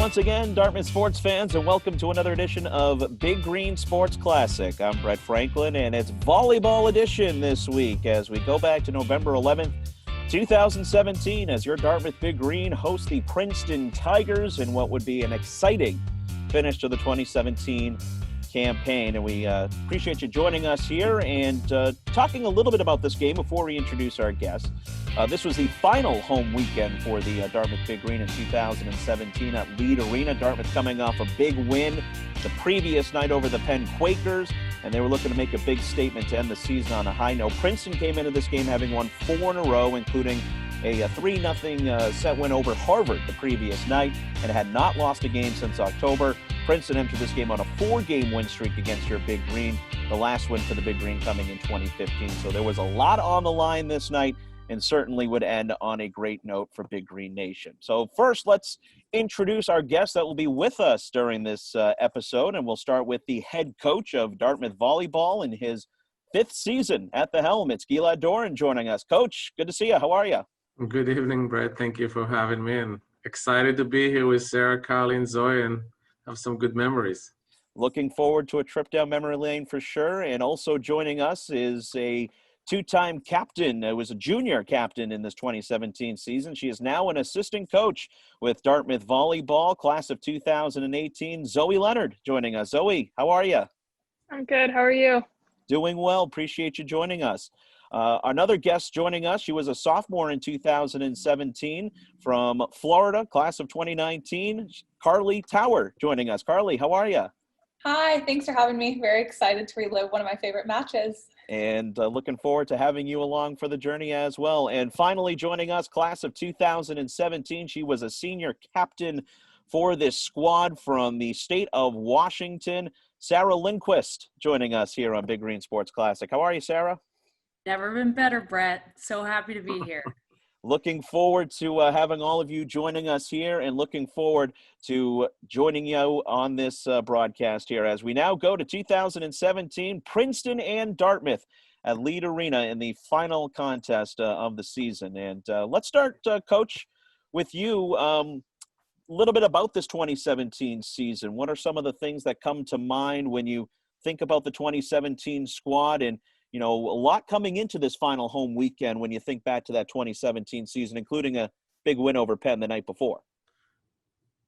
once again, Dartmouth sports fans, and welcome to another edition of Big Green Sports Classic. I'm Brett Franklin, and it's volleyball edition this week as we go back to November 11th, 2017, as your Dartmouth Big Green hosts the Princeton Tigers in what would be an exciting finish to the 2017 campaign. And we appreciate you joining us here and talking a little bit about this game before we introduce our guests. This was the final home weekend for the Dartmouth Big Green in 2017 at Lead Arena. Dartmouth coming off a big win the previous night over the Penn Quakers, and they were looking to make a big statement to end the season on a high note. Princeton came into this game having won 4 in a row, including a 3-0 set win over Harvard the previous night, and had not lost a game since October. Princeton entered this game on a 4-game win streak against your Big Green, the last win for the Big Green coming in 2015. So there was a lot on the line this night, and certainly would end on a great note for Big Green Nation. So first, let's introduce our guest that will be with us during this episode, and we'll start with the head coach of Dartmouth Volleyball in his 5th season at the helm. It's Gilad Doran joining us. Coach, good to see you. How are you? Good evening, Brett. Thank you for having me, and excited to be here with Sarah, Carly, and Zoe and have some good memories. Looking forward to a trip down memory lane for sure. And also joining us is a 2-time captain. It was a junior captain in this 2017 season. She is now an assistant coach with Dartmouth Volleyball, class of 2018. Zoe Leonard joining us. Zoe, how are you? I'm good. How are you? Doing well. Appreciate you joining us. Another guest joining us, she was a sophomore in 2017 from Florida, class of 2019. Carly Tower joining us. Carly, how are you? Hi, thanks for having me. Very excited to relive one of my favorite matches. And looking forward to having you along for the journey as well. And finally joining us, class of 2017, she was a senior captain for this squad from the state of Washington. Sarah Lindquist joining us here on Big Green Sports Classic. How are you, Sarah? Never been better, Brett. So happy to be here. Looking forward to having all of you joining us here, and looking forward to joining you on this broadcast here as we now go to 2017, Princeton and Dartmouth at Lead Arena in the final contest of the season. And let's start, Coach, with you. A little bit about this 2017 season. What are some of the things that come to mind when you think about the 2017 squad? And you know, a lot coming into this final home weekend when you think back to that 2017 season, including a big win over Penn the night before.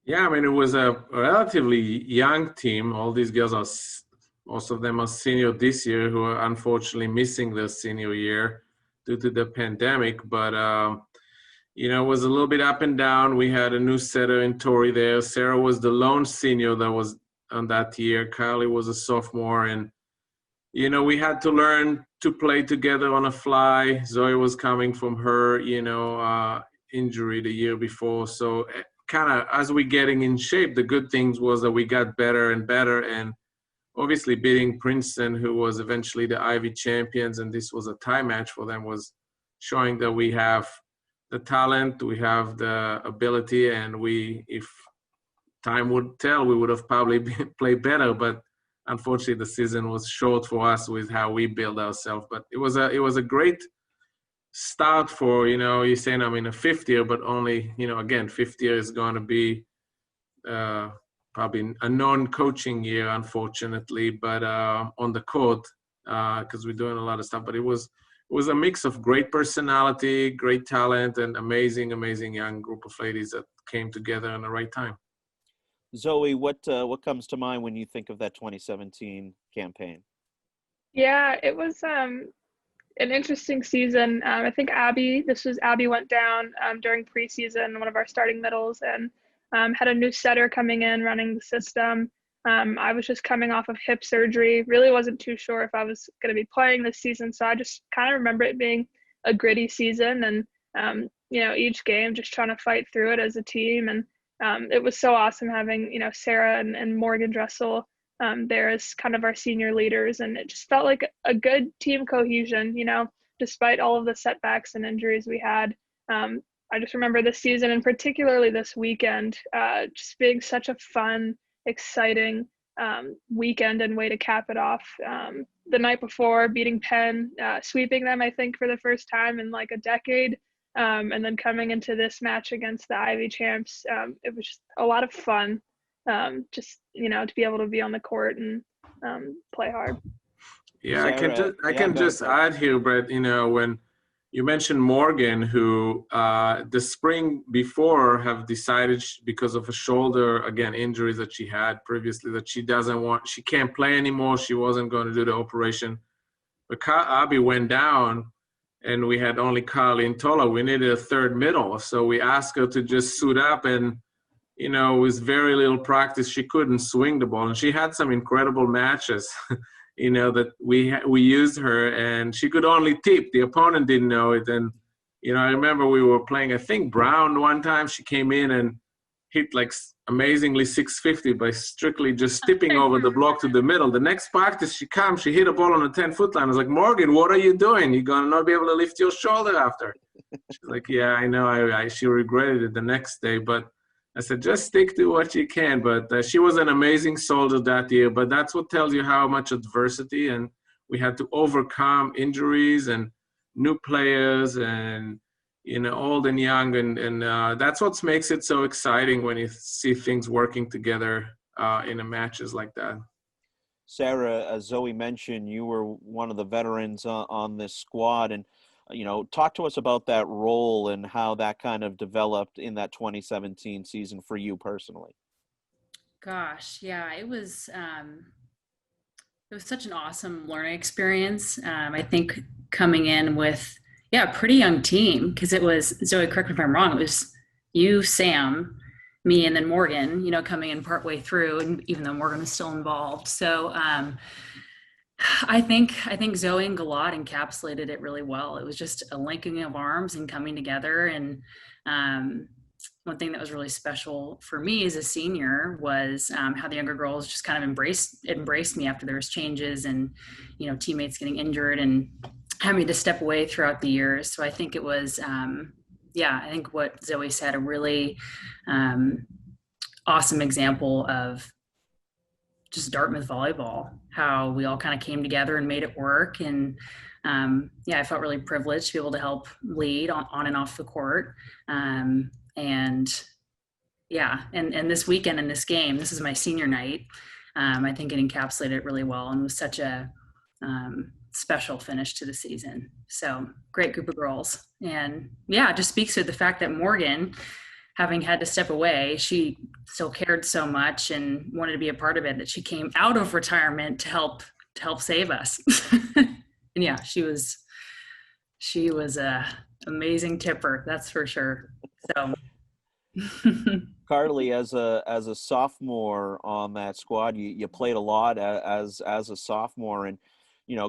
Yeah, I mean, it was a relatively young team. All these girls most of them are senior this year, who are unfortunately missing their senior year due to the pandemic. But, you know, it was a little bit up and down. We had a new setter in Tori there. Sarah was the lone senior that was on that year. Kylie was a sophomore, and you know, we had to learn to play together on a fly. Zoe was coming from her, injury the year before. So kind of as we getting in shape, the good things was that we got better and better. And obviously beating Princeton, who was eventually the Ivy champions, and this was a tie match for them, was showing that we have the talent, we have the ability, and if time would tell, we would have probably played better. But unfortunately, the season was short for us with how we build ourselves. But it was a great start for, you're saying I'm in a 5th year, but only, again, 5th year is going to be probably a non-coaching year, unfortunately, but on the court, because we're doing a lot of stuff. But it was a mix of great personality, great talent, and amazing young group of ladies that came together in the right time. Zoe, what comes to mind when you think of that 2017 campaign? Yeah, it was an interesting season. I think Abby went down during preseason, one of our starting middles, and had a new setter coming in running the system. I was just coming off of hip surgery, really wasn't too sure if I was going to be playing this season. So I just kind of remember it being a gritty season, and each game just trying to fight through it as a team. And it was so awesome having, Sarah and Morgan Dressel there as kind of our senior leaders. And it just felt like a good team cohesion, despite all of the setbacks and injuries we had. I just remember this season, and particularly this weekend, just being such a fun, exciting weekend and way to cap it off. The night before, beating Penn, sweeping them, I think, for the first time in like a decade. And then coming into this match against the Ivy champs, it was just a lot of fun. Just, to be able to be on the court and play hard. Yeah, Sarah, I can go just ahead. add here, Brett, when you mentioned Morgan, who the spring before have decided because of a shoulder, again, injuries that she had previously, that she can't play anymore. She wasn't going to do the operation. But Abby went down and we had only Carly and Tola. We needed a third middle. So we asked her to just suit up and, with very little practice, she couldn't swing the ball. And she had some incredible matches. That we used her, and she could only tip. The opponent didn't know it. And, I remember we were playing, I think, Brown one time. She came in and hit like amazingly 650 by strictly just tipping over the block to the middle. The next practice she hit a ball on the 10-foot line. I was like, Morgan, what are you doing? You're going to not be able to lift your shoulder after. She's like, yeah, I know. She regretted it the next day, but I said, just stick to what you can. But she was an amazing soldier that year. But that's what tells you how much adversity, and we had to overcome injuries and new players and, old and young. And that's what makes it so exciting when you see things working together in matches like that. Sarah, as Zoe mentioned, you were one of the veterans on this squad, and talk to us about that role and how that kind of developed in that 2017 season for you personally. Gosh, yeah, it was such an awesome learning experience. I think coming in with a pretty young team, because it was, Zoe, correct me if I'm wrong, it was you, Sam, me, and then Morgan, coming in partway through, and even though Morgan was still involved. So I think Zoe and Galat encapsulated it really well. It was just a linking of arms and coming together. And one thing that was really special for me as a senior was how the younger girls just kind of embraced me after there was changes and, teammates getting injured and having to step away throughout the years. So I think it was, I think what Zoe said, a really awesome example of just Dartmouth volleyball, how we all kind of came together and made it work. And I felt really privileged to be able to help lead on and off the court. And this weekend in this game, this is my senior night. I think it encapsulated it really well and was such a special finish to the season. So great group of girls. And it just speaks to the fact that Morgan, having had to step away, she still cared so much and wanted to be a part of it that she came out of retirement to help save us. And she was a amazing tipper, that's for sure. So Carly, as a sophomore on that squad, you played a lot as a sophomore, and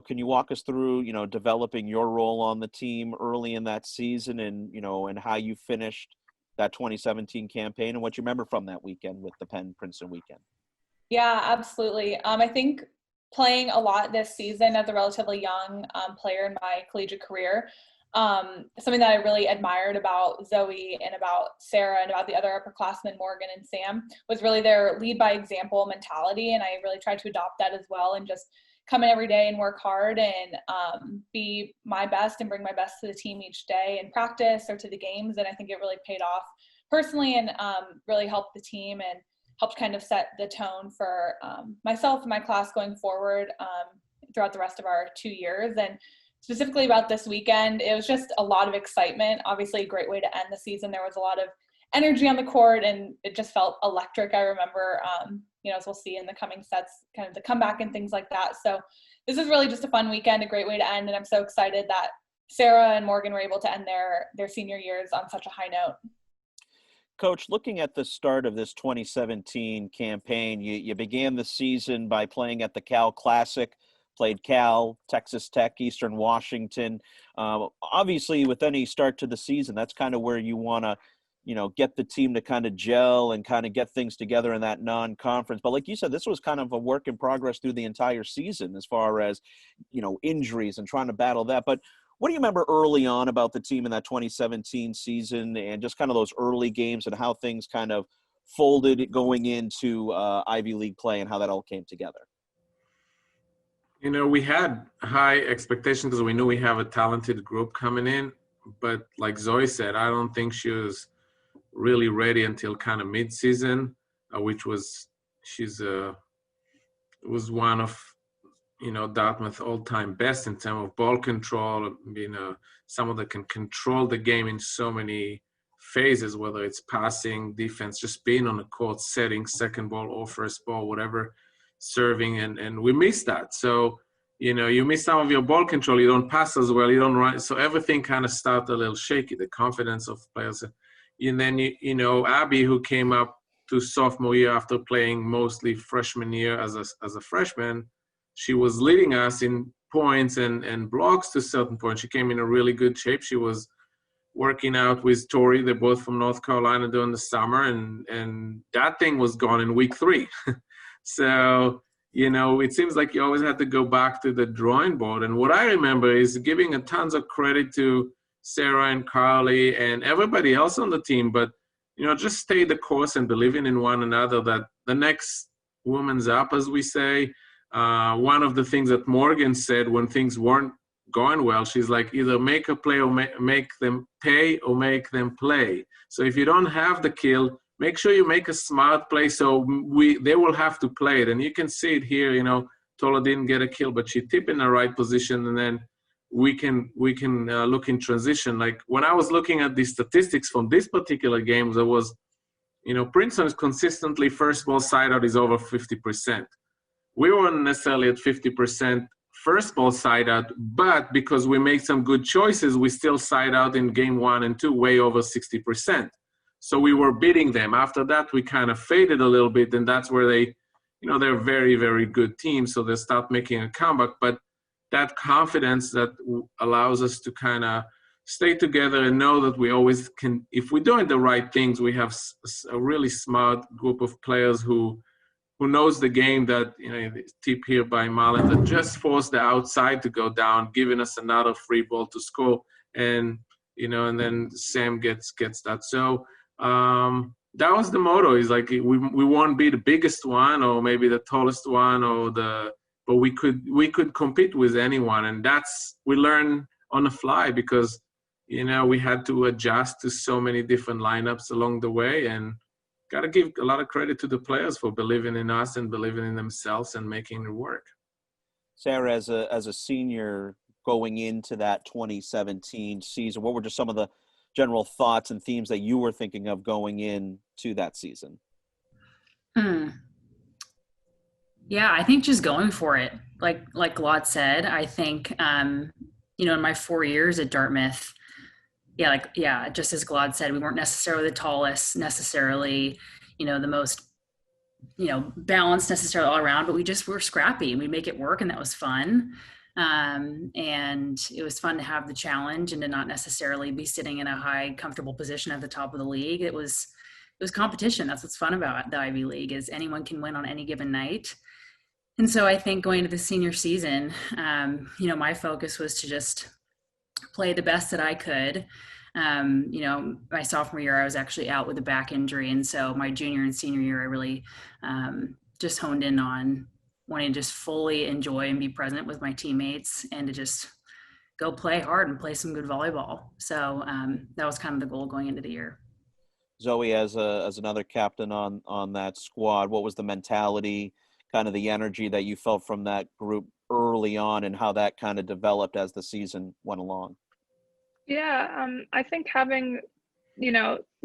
can you walk us through developing your role on the team early in that season, and and how you finished that 2017 campaign and what you remember from that weekend with the Princeton weekend? Yeah, absolutely. I think playing a lot this season as a relatively young player in my collegiate career, something that I really admired about Zoe and about Sarah and about the other upperclassmen, Morgan and Sam, was really their lead by example mentality. And I really tried to adopt that as well, and just come in every day and work hard and be my best and bring my best to the team each day in practice or to the games. And I think it really paid off personally and really helped the team and helped kind of set the tone for myself and my class going forward throughout the rest of our 2 years. And specifically about this weekend, it was just a lot of excitement. Obviously, a great way to end the season. There was a lot of energy on the court and it just felt electric. I remember, as we'll see in the coming sets, kind of the comeback and things like that. So this is really just a fun weekend, a great way to end. And I'm so excited that Sarah and Morgan were able to end their senior years on such a high note. Coach, looking at the start of this 2017 campaign, you began the season by playing at the Cal Classic, played Cal, Texas Tech, Eastern Washington. Obviously, with any start to the season, that's kind of where you want to get the team to kind of gel and kind of get things together in that non-conference. But like you said, this was kind of a work in progress through the entire season as far as, injuries and trying to battle that. But what do you remember early on about the team in that 2017 season and just kind of those early games and how things kind of folded going into Ivy League play and how that all came together? We had high expectations because we knew we have a talented group coming in. but like Zoe said, I don't think she was really ready until kind of mid-season, which was was one of Dartmouth all-time best in terms of ball control. Someone that can control the game in so many phases, whether it's passing, defense, just being on the court, setting second ball or first ball, whatever, serving, and we miss that. So you miss some of your ball control. You don't pass as well. You don't run. So everything kind of started a little shaky. The confidence of players, and then Abby, who came up to sophomore year after playing mostly freshman year as a freshman. She was leading us in points and blocks to a certain point. She came in a really good shape. She was working out with Tori. They're both from North Carolina during the summer, and that thing was gone in week 3. So, it seems like you always had to go back to the drawing board. And what I remember is giving a tons of credit to Sarah and Carly and everybody else on the team, but, just stay the course and believing in one another that the next woman's up, as we say. One of the things that Morgan said when things weren't going well, she's like, either make a play or make them pay or make them play. So if you don't have the kill, make sure you make a smart play so they will have to play it. And you can see it here, Tola didn't get a kill, but she tipped in the right position, and then we can look in transition. Like when I was looking at the statistics from this particular game, there was, Princeton is consistently first ball side out is over 50%. We weren't necessarily at 50% first ball side out, but because we made some good choices, we still side out in game 1 and 2 way over 60%. So we were beating them. After that, we kind of faded a little bit, and that's where they're a very, very good team, so they start making a comeback. But that confidence that allows us to kind of stay together and know that we always can, if we're doing the right things, we have a really smart group of players who knows the game, that, tip here by Marlon, that just forced the outside to go down, giving us another free ball to score. And, and then Sam gets that. So that was the motto, is like, we won't be the biggest one or maybe the tallest one but we could compete with anyone. And we learn on the fly because, we had to adjust to so many different lineups along the way, and got to give a lot of credit to the players for believing in us and believing in themselves and making it work. Sarah, as a senior going into that 2017 season, what were just some of the general thoughts and themes that you were thinking of going into that season? Yeah, I think just going for it. Like Claude said, I think, in my 4 years at Dartmouth, just as Claude said, we weren't necessarily the tallest, necessarily, the most, balanced necessarily all around, but we just were scrappy and we make it work, and that was fun. And it was fun to have the challenge and to not necessarily be sitting in a high, comfortable position at the top of the league. It was competition. That's what's fun about the Ivy League, is anyone can win on any given night. And so I think going to the senior season, my focus was to just play the best that I could. My sophomore year, I was actually out with a back injury. And so my junior and senior year, I really just honed in on wanting to just fully enjoy and be present with my teammates and to just go play hard and play some good volleyball. So that was kind of the goal going into the year. Zoe, as another captain on that squad, what was the mentality, kind of the energy that you felt from that group early on, and how that kind of developed as the season went along? Yeah, I think having, we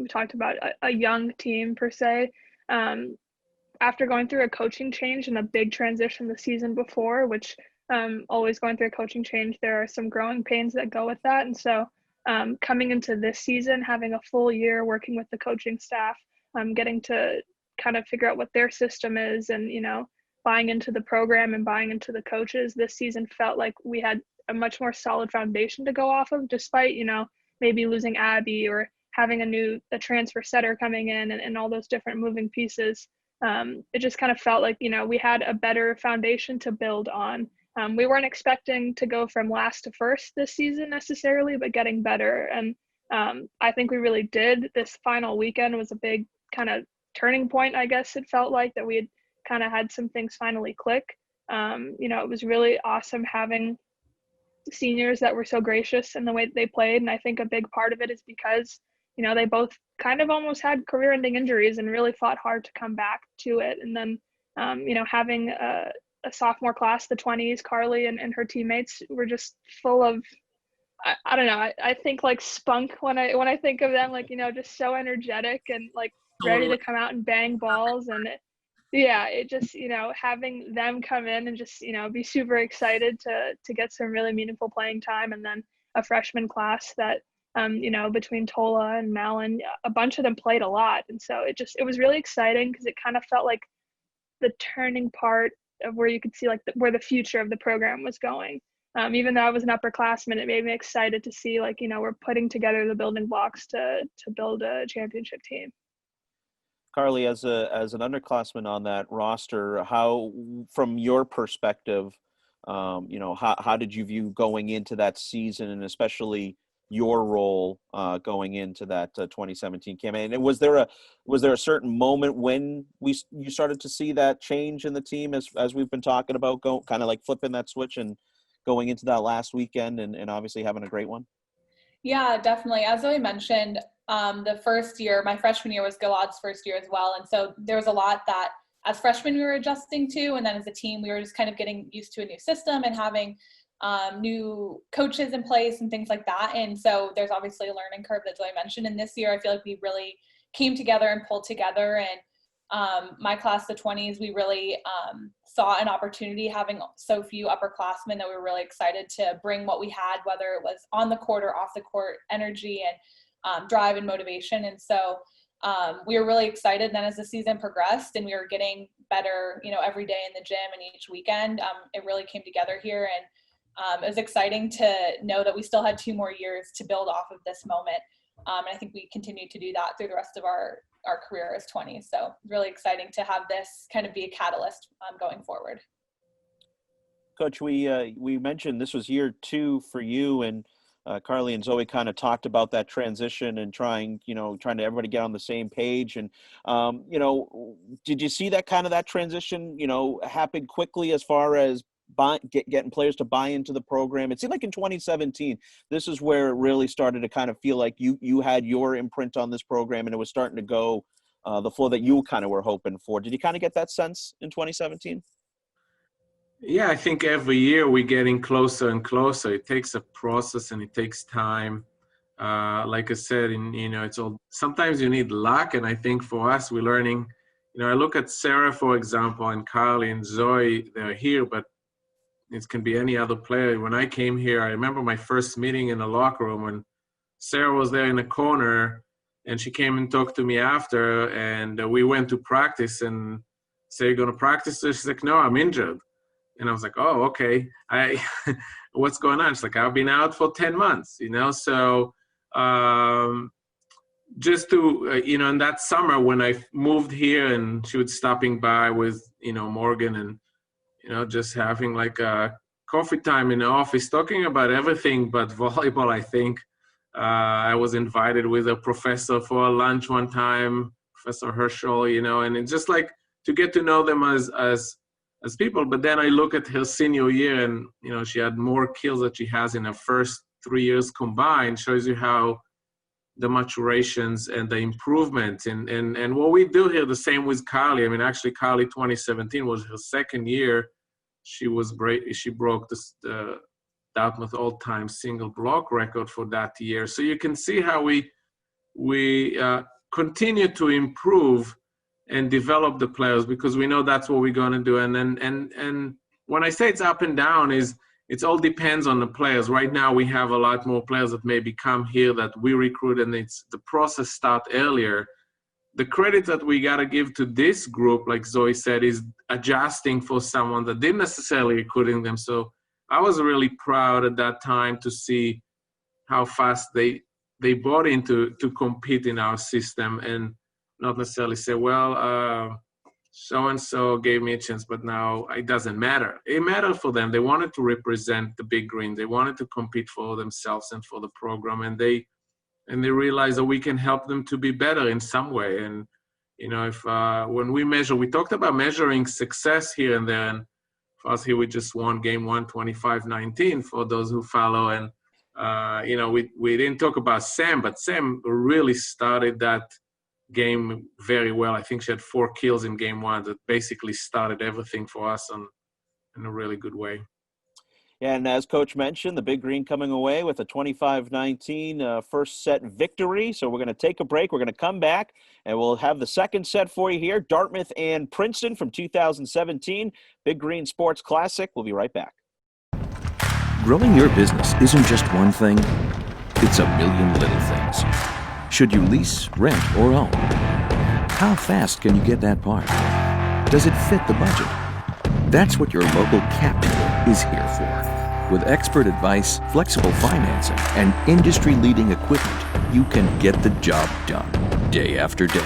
talked about a young team per se, after going through a coaching change and a big transition the season before, which always going through a coaching change, there are some growing pains that go with that. And so coming into this season, having a full year working with the coaching staff, getting to kind of figure out what their system is and, buying into the program and buying into the coaches, this season felt like we had a much more solid foundation to go off of, despite, maybe losing Abby or having a transfer setter coming in and all those different moving pieces. It just kind of felt like, we had a better foundation to build on. We weren't expecting to go from last to first this season necessarily, but getting better. And I think we really did. This final weekend was a big kind of turning point, I guess it felt like, that we had kind of had some things finally click. It was really awesome having seniors that were so gracious in the way that they played. And I think a big part of it is because, they both kind of almost had career-ending injuries and really fought hard to come back to it. And then, having a sophomore class, the 20s, Carly and her teammates were just full of, I don't know, I think like spunk when I think of them, like, just so energetic and like ready to come out and bang balls. And it just, having them come in and just, be super excited to get some really meaningful playing time. And then a freshman class that, between Tola and Malin, a bunch of them played a lot. And so it was really exciting because it kind of felt like the turning part of where you could see like where the future of the program was going. Even though I was an upperclassman, it made me excited to see like, we're putting together the building blocks to build a championship team. Carly, as an underclassman on that roster, how, from your perspective, how did you view going into that season, and especially your role going into that 2017 campaign? And was there a certain moment when you started to see that change in the team as we've been talking about, kind of like flipping that switch and going into that last weekend and obviously having a great one? Yeah, definitely. As I mentioned, the first year, my freshman year was Gilad's first year as well. And so there was a lot that as freshmen we were adjusting to. And then as a team, we were just kind of getting used to a new system and having new coaches in place and things like that. And so there's obviously a learning curve that Zoe mentioned. And this year, I feel like we really came together and pulled together. And my class, the 20s, we really saw an opportunity having so few upperclassmen that we were really excited to bring what we had, whether it was on the court or off the court, energy and drive and motivation. And so we were really excited. And then as the season progressed and we were getting better, every day in the gym and each weekend, it really came together here. And it was exciting to know that we still had 2 more years to build off of this moment. And I think we continued to do that through the rest of our career as 20. So really exciting to have this kind of be a catalyst going forward. Coach, we mentioned this was year 2 for you, and Carly and Zoe kind of talked about that transition and trying to everybody get on the same page. And, did you see that transition, happen quickly as far as getting players to buy into the program? It seemed like in 2017, this is where it really started to kind of feel like you had your imprint on this program and it was starting to go the flow that you kind of were hoping for. Did you kind of get that sense in 2017? Yeah, I think every year we're getting closer and closer. It takes a process and it takes time. Like I said, it's all, sometimes you need luck. And I think for us, we're learning, I look at Sarah, for example, and Carly and Zoe, they're here, but it can be any other player. When I came here, I remember my first meeting in the locker room when Sarah was there in the corner and she came and talked to me after, and we went to practice and said, "You're going to practice?" She's like, "No, I'm injured." And I was like, "Oh, okay. What's going on?" She's like, "I've been out for 10 months, So just to, in that summer when I moved here and she was stopping by with, Morgan and, just having like a coffee time in the office, talking about everything but volleyball, I think. I was invited with a professor for a lunch one time, Professor Herschel, and it's just like to get to know them as people. But then I look at her senior year and, she had more kills that she has in her first 3 years combined, shows you how the maturations and the improvements. And what we do here, the same with Carly. I mean, actually, Carly 2017 was her second year. She broke the Dartmouth all-time single block record for that year. So you can see how we continue to improve and develop the players, because we know that's what we're going to do. And when I say it's up and down, it all depends on the players. Right now, we have a lot more players that maybe come here that we recruit, and the process start earlier. The credit that we got to give to this group, like Zoe said, is adjusting for someone that didn't necessarily recruiting them. So I was really proud at that time to see how fast they bought into to compete in our system, and not necessarily say, well, so-and-so gave me a chance, but now it doesn't matter. It mattered for them. They wanted to represent the Big Green. They wanted to compete for themselves and for the program, and they realized that we can help them to be better in some way. And, if when we measure, we talked about measuring success here and there, and For us here, we just won game one, 25-19 for those who follow. And, we didn't talk about Sam, but Sam really started that game very well. I think she had 4 kills in game one that basically started everything for us in a really good way. And as Coach mentioned, the Big Green coming away with a 25-19 first set victory. So we're going to take a break. We're going to come back, and we'll have the second set for you here, Dartmouth and Princeton from 2017, Big Green Sports Classic. We'll be right back. Growing your business isn't just one thing. It's a million little things. Should you lease, rent, or own? How fast can you get that part? Does it fit the budget? That's what your local CAP dealer is here for. With expert advice, flexible financing, and industry-leading equipment, you can get the job done day after day.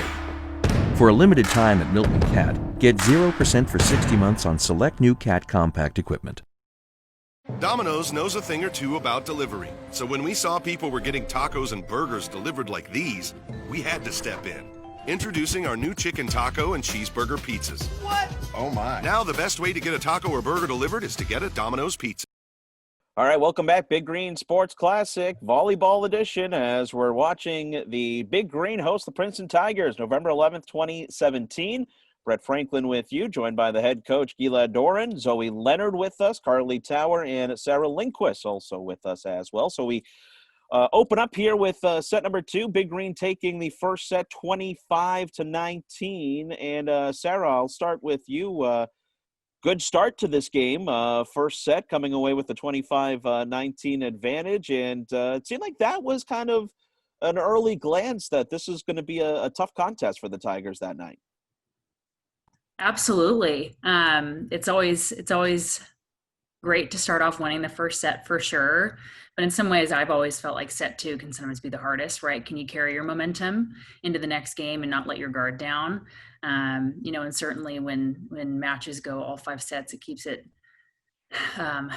For a limited time at Milton Cat, get 0% for 60 months on select new Cat compact equipment. Domino's knows a thing or two about delivery. So when we saw people were getting tacos and burgers delivered like these, we had to step in. Introducing our new chicken taco and cheeseburger pizzas. What? Oh my. Now the best way to get a taco or burger delivered is to get a Domino's pizza. All right, welcome back, Big Green Sports Classic, Volleyball Edition, as we're watching the Big Green host the Princeton Tigers, November 11th, 2017. Brett Franklin with you, joined by the head coach, Gilad Doran, Zoe Leonard with us, Carly Tower, and Sarah Lindquist also with us as well. So we open up here with set number 2, Big Green taking the first set 25-19. And Sarah, I'll start with you. Good start to this game. First set coming away with the 25-19 advantage. And it seemed like that was kind of an early glance that this is going to be a tough contest for the Tigers that night. Absolutely. It's always great to start off winning the first set for sure. But in some ways, I've always felt like set 2 can sometimes be the hardest, right? Can you carry your momentum into the next game and not let your guard down? And certainly when matches go all 5 sets, it keeps it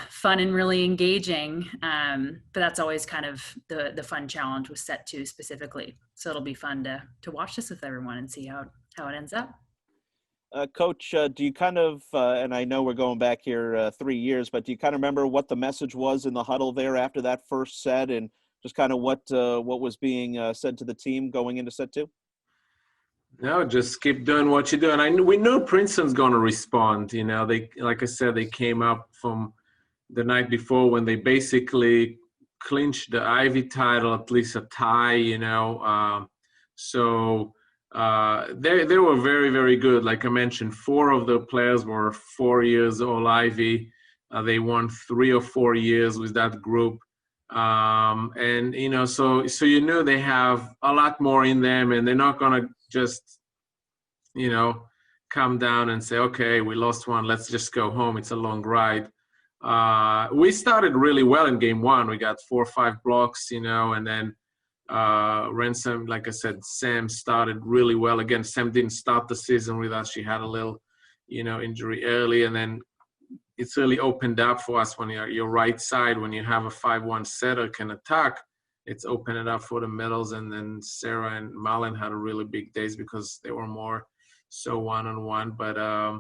fun and really engaging. But that's always kind of the fun challenge with set 2 specifically. So it'll be fun to watch this with everyone and see how it ends up. Coach, do you kind of, and I know we're going back here 3 years, but do you kind of remember what the message was in the huddle there after that first set, and just kind of what was being said to the team going into set 2? No, just keep doing what you're doing. We know Princeton's going to respond. They, like I said, they came up from the night before when they basically clinched the Ivy title, at least a tie. They were very, very good. Like I mentioned, 4 of the players were 4 years all Ivy. They won 3 or 4 years with that group. So you knew they have a lot more in them, and they're not going to just, come down and say, okay, we lost one, let's just go home. It's a long ride. We started really well in game 1. We got 4 or 5 blocks, and then Ransom, like I said, Sam started really well. Again, Sam didn't start the season with us. She had a little, injury early, and then it's really opened up for us when you're your right side, when you have a 5-1 setter can attack, it's opened it up for the middles. And then Sarah and Marlon had a really big days because they were more so one-on-one. But I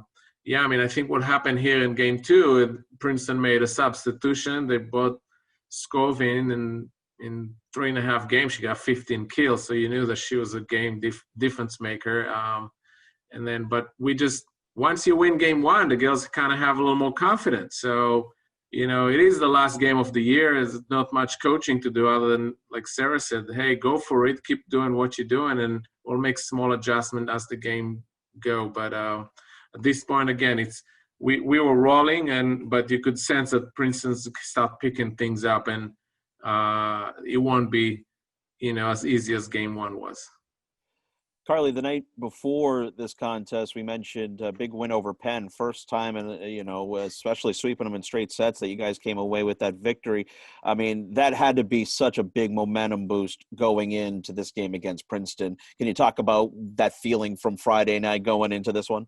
think what happened here in game 2, Princeton made a substitution. They brought Scove in 3.5 games, she got 15 kills. So you knew that she was a game difference maker. But once you win game 1, the girls kind of have a little more confidence. So, it is the last game of the year. There's not much coaching to do other than, like Sarah said, hey, go for it. Keep doing what you're doing, and we'll make small adjustment as the game go. But at this point, again, we were rolling, but you could sense that Princeton start picking things up, and it won't be, as easy as game 1 was. Carly, the night before this contest, we mentioned a big win over Penn, first time, and especially sweeping them in straight sets, that you guys came away with that victory. I mean, that had to be such a big momentum boost going into this game against Princeton. Can you talk about that feeling from Friday night going into this one?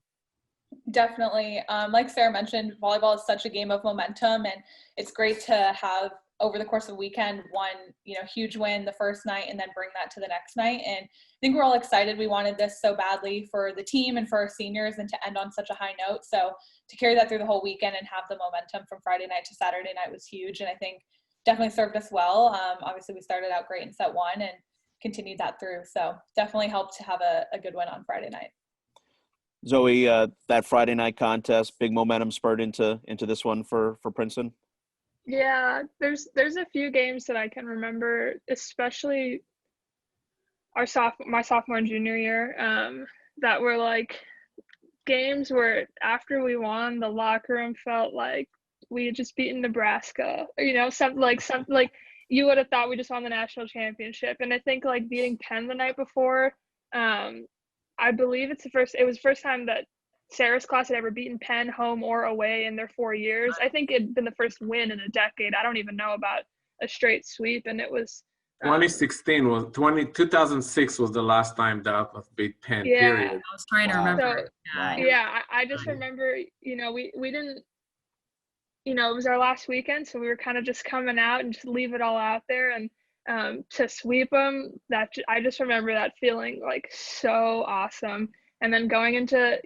Definitely. Like Sarah mentioned, volleyball is such a game of momentum, and it's great to have over the course of the weekend, one, huge win the first night and then bring that to the next night. And I think we're all excited. We wanted this so badly for the team and for our seniors and to end on such a high note. So to carry that through the whole weekend and have the momentum from Friday night to Saturday night was huge. And I think definitely served us well. Obviously we started out great in set one and continued that through. So definitely helped to have a good win on Friday night. Zoe, that Friday night contest, big momentum spurred into this one for Princeton. Yeah, there's a few games that I can remember, especially my sophomore and junior year, that were like games where after we won, the locker room felt like we had just beaten Nebraska. Something like you would have thought we just won the national championship. And I think like beating Penn the night before, I believe it was the first time that Sarah's class had ever beaten Penn home or away in their 4 years. I think it'd been the first win in a decade. I don't even know about a straight sweep, and it was 2006 was the last time Dartmouth beat Penn. Yeah, period. I was trying to remember. I just remember, we didn't, it was our last weekend, so we were kind of just coming out and just leave it all out there, and to sweep them, I just remember that feeling like so awesome. And then going into,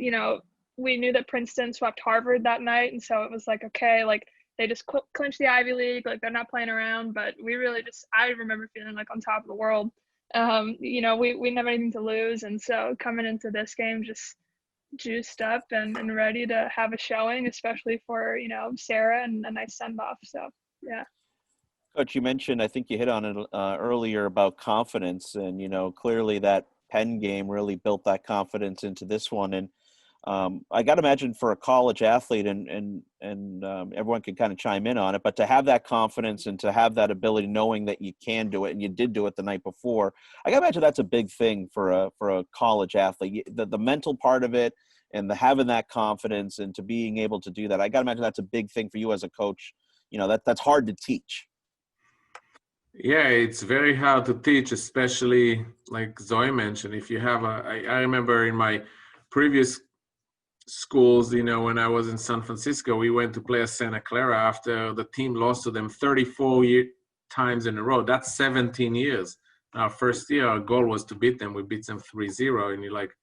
we knew that Princeton swept Harvard that night, and so it was like, okay, like they just clinched the Ivy League, like they're not playing around. But we really I remember feeling like on top of the world. We never had anything to lose, and so coming into this game just juiced up and ready to have a showing, especially for Sarah and a nice send off. So yeah. Coach, you mentioned, I think you hit on it earlier about confidence, and clearly that Penn game really built that confidence into this one. And I got to imagine for a college athlete, and everyone can kind of chime in on it, but to have that confidence and to have that ability, knowing that you can do it, and you did do it the night before, I got to imagine that's a big thing for a college athlete. The mental part of it, and having that confidence, and to being able to do that, I got to imagine that's a big thing for you as a coach. That's hard to teach. Yeah, it's very hard to teach, especially like Zoe mentioned. If you have I remember in my previous schools, when I was in San Francisco, we went to play at Santa Clara after the team lost to them 34 times in a row. That's 17 years. Our first year, our goal was to beat them. We beat them 3-0, and you're like,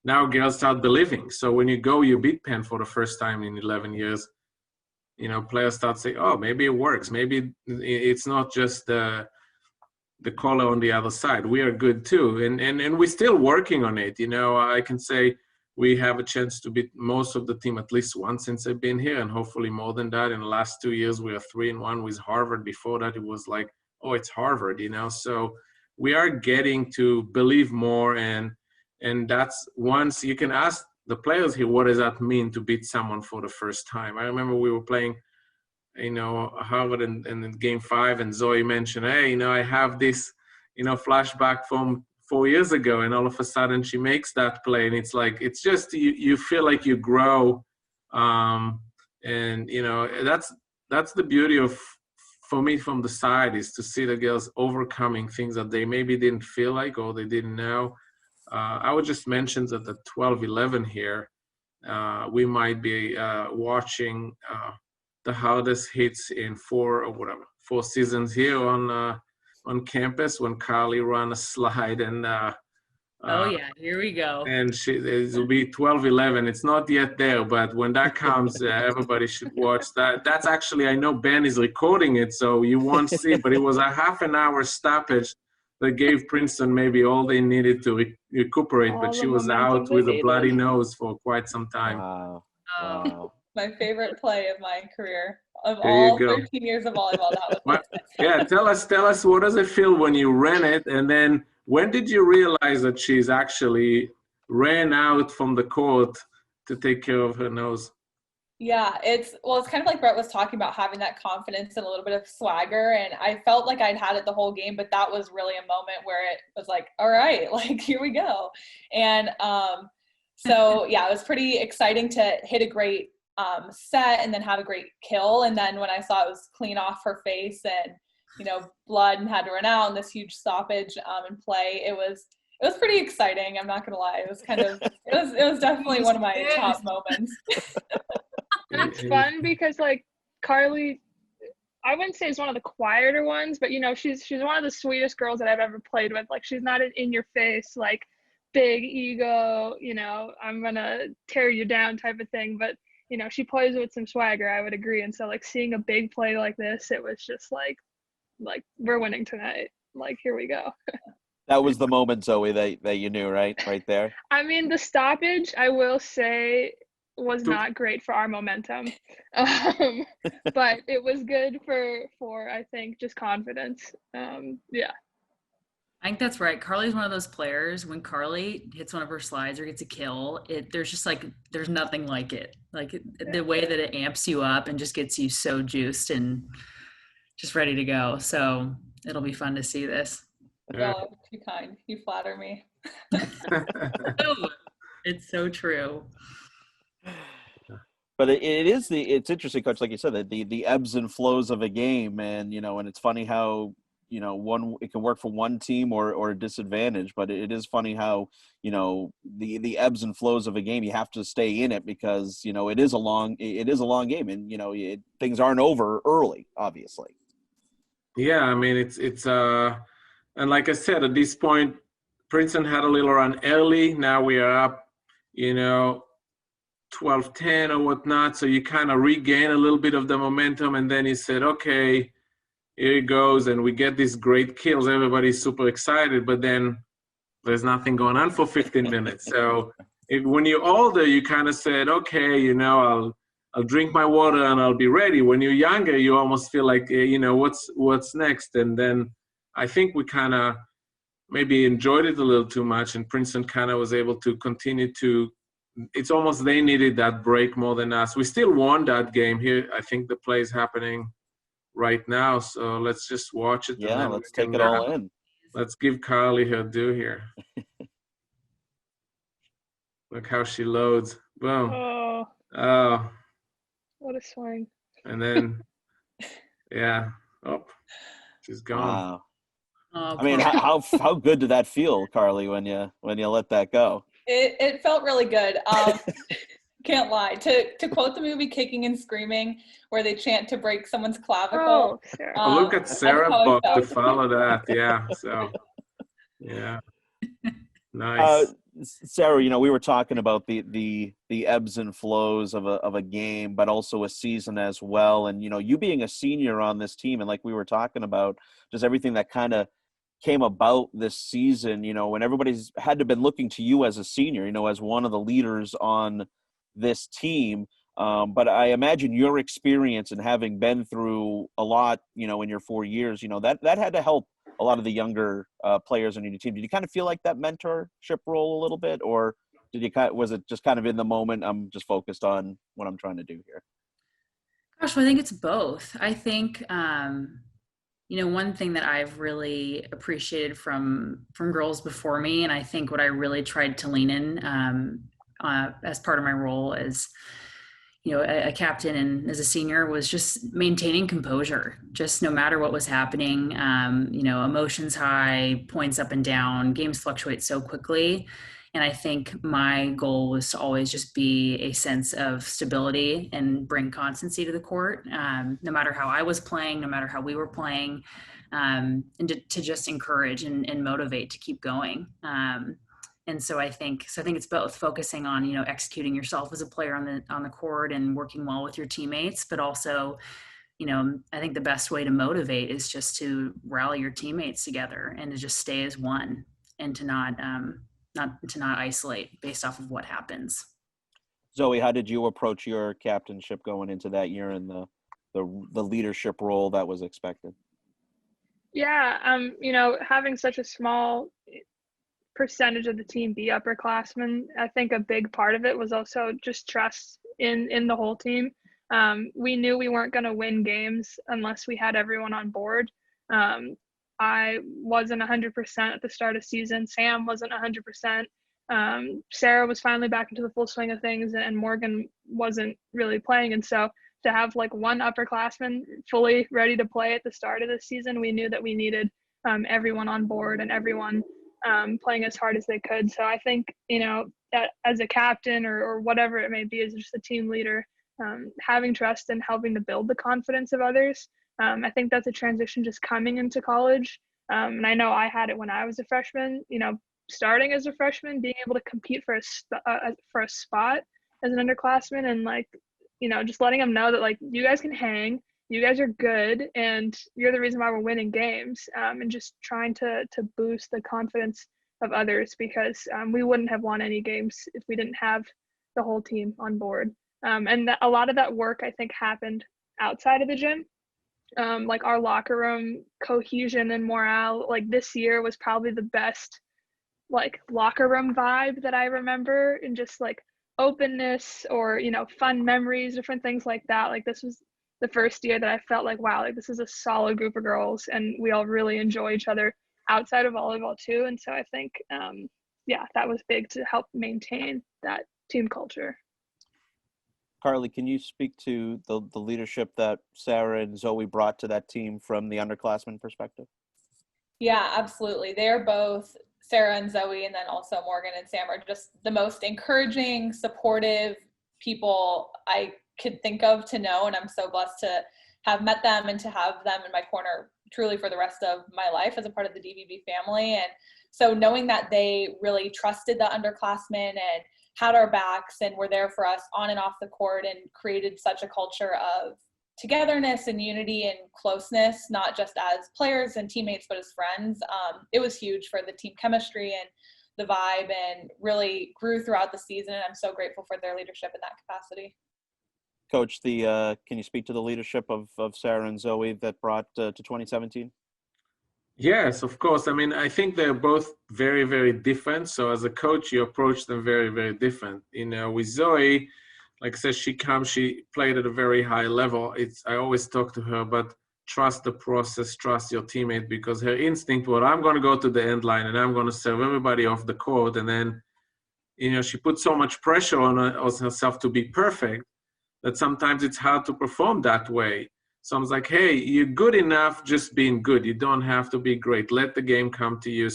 now girls start believing. So when you beat Penn for the first time in 11 years, players start saying, oh, maybe it works. Maybe it's not just the color on the other side. We are good too. And we're still working on it. I can say we have a chance to beat most of the team at least once since I've been here, and hopefully more than that. In the last 2 years, we are 3-1 with Harvard. Before that, it was like, oh, it's Harvard, So we are getting to believe more. And that's once you can ask the players here, what does that mean to beat someone for the first time? I remember we were playing, Harvard in game 5, and Zoe mentioned, hey, I have this, flashback from 4 years ago, and all of a sudden she makes that play, and it's like, it's just, you feel like you grow. And, that's the beauty of, for me from the side, is to see the girls overcoming things that they maybe didn't feel like, or they didn't know. I would just mention that the 12-11 here, we might be watching the hardest hits in 4 seasons here on campus, when Carly ran a slide and here we go. And it will be 12-11. It's not yet there, but when that comes, everybody should watch that. That's actually, I know Ben is recording it, so you won't see, but it was a half an hour stoppage that gave Princeton maybe all they needed to recuperate, but she was out with a bloody nose for quite some time. Wow. My favorite play of my career, of There all you go. 13 years of volleyball. That was Yeah, tell us, what does it feel when you ran it, and then when did you realize that she's actually ran out from the court to take care of her nose? Yeah, it's kind of like Brett was talking about, having that confidence and a little bit of swagger. And I felt like I'd had it the whole game, but that was really a moment where it was like, all right, like, here we go. And so, yeah, it was pretty exciting to hit a great set and then have a great kill. And then when I saw it was clean off her face and, blood, and had to run out, and this huge stoppage in play, it was pretty exciting. I'm not going to lie. It was kind of, it was definitely one of my top moments. It's fun because, like, Carly, I wouldn't say is one of the quieter ones, but she's one of the sweetest girls that I've ever played with. Like, she's not an in your face, like, big ego, I'm gonna tear you down type of thing. But she plays with some swagger, I would agree. And so, like, seeing a big play like this, it was just like we're winning tonight. Like, here we go. That was the moment, Zoe, that you knew, right there. I mean, the stoppage, I will say, was not great for our momentum, but it was good for I think just confidence. Yeah. I think that's right. Carly's one of those players. When Carly hits one of her slides or gets a kill, there's just like, there's nothing like it. Like the way that it amps you up and just gets you so juiced and just ready to go. So it'll be fun to see this. Oh, too kind. You flatter me. It's so true. But it's interesting, Coach, like you said, that the ebbs and flows of a game, and and it's funny how it can work for one team or a disadvantage, but it is funny how the ebbs and flows of a game, you have to stay in it because it is a long game, and things aren't over early, obviously. Yeah, I mean it's and like I said, at this point, Princeton had a little run early. Now we are up, 12-10 or whatnot. So you kind of regain a little bit of the momentum, and then you said, okay, here it goes, and we get these great kills. Everybody's super excited, but then there's nothing going on for 15 minutes. So when you're older, you kind of said, okay, I'll drink my water and I'll be ready. When you're younger, you almost feel like, what's next? And then I think we kind of maybe enjoyed it a little too much, and Princeton kind of was able to continue to. It's almost they needed that break more than us. We still won that game here. I think the play is happening right now, so let's just watch it. Yeah, and then let's take it all in. Let's give Carly her due here. Look how she loads. Boom. Oh. What a swing. And then, yeah. Oh, she's gone. Wow. Oh, I mean, how good did that feel, Carly, when you let that go? It felt really good. Can't lie. To quote the movie Kicking and Screaming, where they chant to break someone's clavicle. Look at Sarah Buck to follow that. Yeah. So, yeah. Nice. Sarah, we were talking about the ebbs and flows of a game, but also a season as well. And, you being a senior on this team, and like we were talking about, just everything that kind of came about this season, when everybody's had to been looking to you as a senior, as one of the leaders on this team. But I imagine your experience and having been through a lot, in your 4 years, that had to help a lot of the younger players on your team. Did you kind of feel like that mentorship role a little bit, or was it just kind of in the moment, I'm just focused on what I'm trying to do here? Gosh, well, I think it's both. I think, one thing that I've really appreciated from girls before me, and I think what I really tried to lean in as part of my role as, a captain and as a senior, was just maintaining composure, just no matter what was happening, emotions high, points up and down, games fluctuate so quickly. And I think my goal was to always just be a sense of stability and bring constancy to the court, no matter how I was playing, no matter how we were playing, and to just encourage and motivate to keep going. And so I think it's both focusing on, executing yourself as a player on the court and working well with your teammates, but also, I think the best way to motivate is just to rally your teammates together and to just stay as one, and to not isolate based off of what happens. Zoe, how did you approach your captainship going into that year and the leadership role that was expected? Yeah, having such a small percentage of the team be upperclassmen, I think a big part of it was also just trust in the whole team. We knew we weren't going to win games unless we had everyone on board. I wasn't 100% at the start of season. Sam wasn't 100%. Sarah was finally back into the full swing of things, and Morgan wasn't really playing. And so to have like one upperclassman fully ready to play at the start of the season, we knew that we needed everyone on board and everyone playing as hard as they could. So I think, that as a captain or whatever it may be, as just a team leader, having trust and helping to build the confidence of others I think that's a transition just coming into college. And I know I had it when I was a freshman, starting as a freshman, being able to compete for a spot as an underclassman, and just letting them know that you guys can hang, you guys are good, and you're the reason why we're winning games, and just trying to boost the confidence of others, because we wouldn't have won any games if we didn't have the whole team on board. And a lot of that work, I think, happened outside of the gym. Our locker room cohesion and morale, this year was probably the best locker room vibe that I remember, and just openness, or fun memories, different things like that. This was the first year that I felt wow, this is a solid group of girls, and we all really enjoy each other outside of volleyball too. And so I think that was big to help maintain that team culture. Carly, can you speak to the leadership that Sarah and Zoe brought to that team from the underclassmen perspective? Yeah, absolutely. They're both, Sarah and Zoe, and then also Morgan and Sam, are just the most encouraging, supportive people I could think of to know. And I'm so blessed to have met them and to have them in my corner truly for the rest of my life as a part of the DVB family. And so knowing that they really trusted the underclassmen and had our backs and were there for us on and off the court, and created such a culture of togetherness and unity and closeness, not just as players and teammates, but as friends. It was huge for the team chemistry and the vibe, and really grew throughout the season. And I'm so grateful for their leadership in that capacity. Coach, can you speak to the leadership of Sarah and Zoe that brought to 2017? Yes, of course. I mean, I think they're both very, very different. So as a coach, you approach them very, very different. With Zoe, like I said, she played at a very high level. I always talk to her, but trust the process, trust your teammate, because her instinct was, I'm going to go to the end line and I'm going to serve everybody off the court. And then, she put so much pressure on herself to be perfect that sometimes it's hard to perform that way. So I was like, hey, you're good enough just being good. You don't have to be great. Let the game come to you.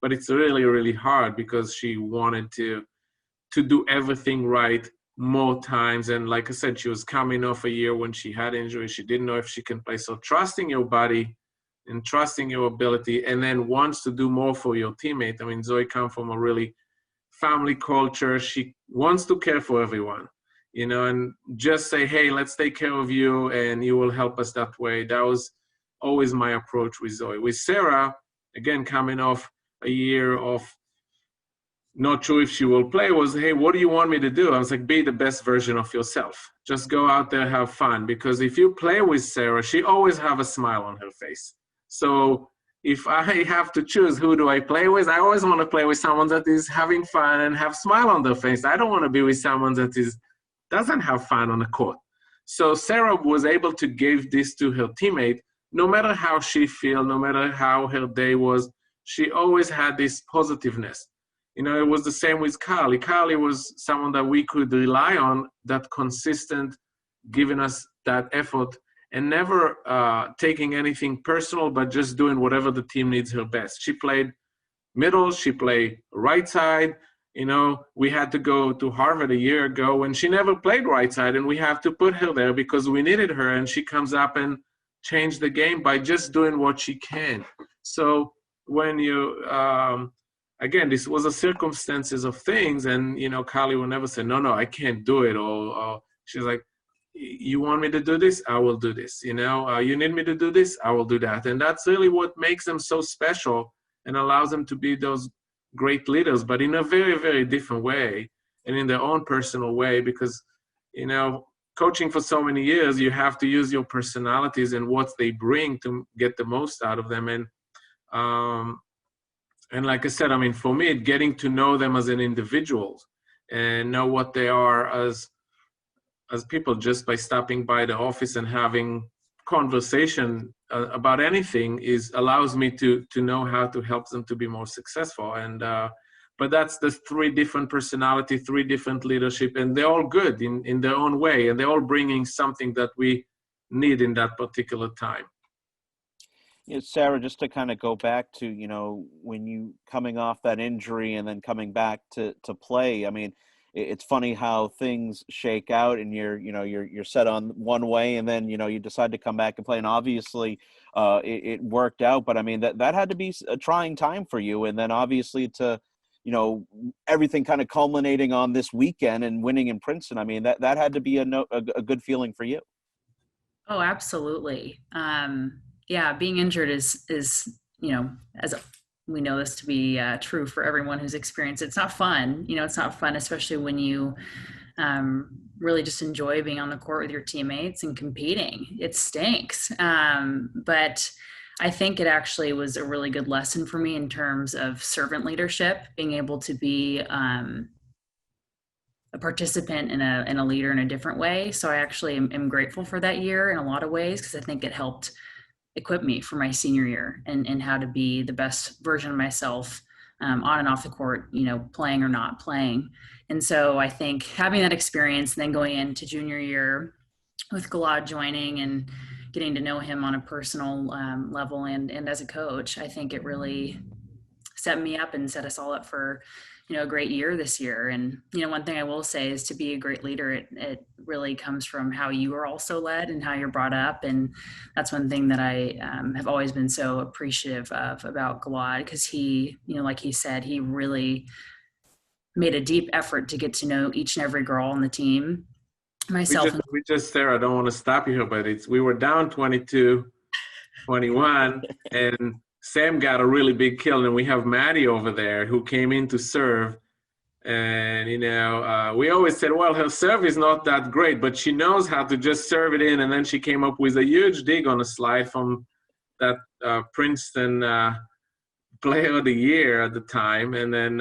But it's really, really hard, because she wanted to do everything right more times. And like I said, she was coming off a year when she had injury. She didn't know if she can play. So trusting your body and trusting your ability, and then wants to do more for your teammate. I mean, Zoe comes from a really family culture. She wants to care for everyone. And just say, hey, let's take care of you and you will help us that way. That was always my approach with Zoe. With Sarah, again, coming off a year of not sure if she will play, was, hey, what do you want me to do? I was like, be the best version of yourself. Just go out there, have fun. Because if you play with Sarah, she always have a smile on her face. So if I have to choose who do I play with, I always want to play with someone that is having fun and have smile on their face. I don't want to be with someone that doesn't have fun on the court. So Sarah was able to give this to her teammate, no matter how she feel, no matter how her day was, she always had this positiveness. It was the same with Carly. Carly was someone that we could rely on, that consistent, giving us that effort, and never taking anything personal, but just doing whatever the team needs her best. She played middle, she played right side. We had to go to Harvard a year ago when she never played right side, and we have to put her there because we needed her, and she comes up and changed the game by just doing what she can. So when you, again, this was the circumstances of things, and, Carly will never say, no, I can't do it. Or she's like, you want me to do this? I will do this. You need me to do this? I will do that. And that's really what makes them so special and allows them to be those great leaders, but in a very, very different way and in their own personal way, because, coaching for so many years, you have to use your personalities and what they bring to get the most out of them. And like I said, I mean, for me, getting to know them as an individual and know what they are as people, just by stopping by the office and having conversation about anything allows me to know how to help them to be more successful. And but that's the three different personality, three different leadership, and they're all good in their own way, and they're all bringing something that we need in that particular time. Sarah, just to kind of go back to when you coming off that injury and then coming back to play, I mean, it's funny how things shake out, and you're set on one way, and then you decide to come back and play, and obviously it worked out. But I mean that had to be a trying time for you, and then obviously to everything kind of culminating on this weekend and winning in Princeton. I mean that had to be a good feeling for you. Oh, absolutely. Yeah, being injured is as we know this to be true for everyone who's experienced it. It's not fun. It's not fun, especially when you really just enjoy being on the court with your teammates and competing. It stinks. But I think it actually was a really good lesson for me in terms of servant leadership, being able to be a participant and a leader in a different way. So I actually am grateful for that year in a lot of ways, because I think it helped equip me for my senior year and how to be the best version of myself on and off the court, playing or not playing. And so I think having that experience, and then going into junior year with Gilad joining and getting to know him on a personal level and as a coach, I think it really set me up and set us all up for a great year this year. And one thing I will say is, to be a great leader, it really comes from how you are also led and how you're brought up. And that's one thing that I have always been so appreciative of about Gilad, because he, like he said, he really made a deep effort to get to know each and every girl on the team. Myself, Sarah, I don't want to stop you here, but we were down 22-21, and Sam got a really big kill, and we have Maddie over there who came in to serve. And, we always said, well, her serve is not that great, but she knows how to just serve it in. And then she came up with a huge dig on a slide from that Princeton player of the year at the time. And then,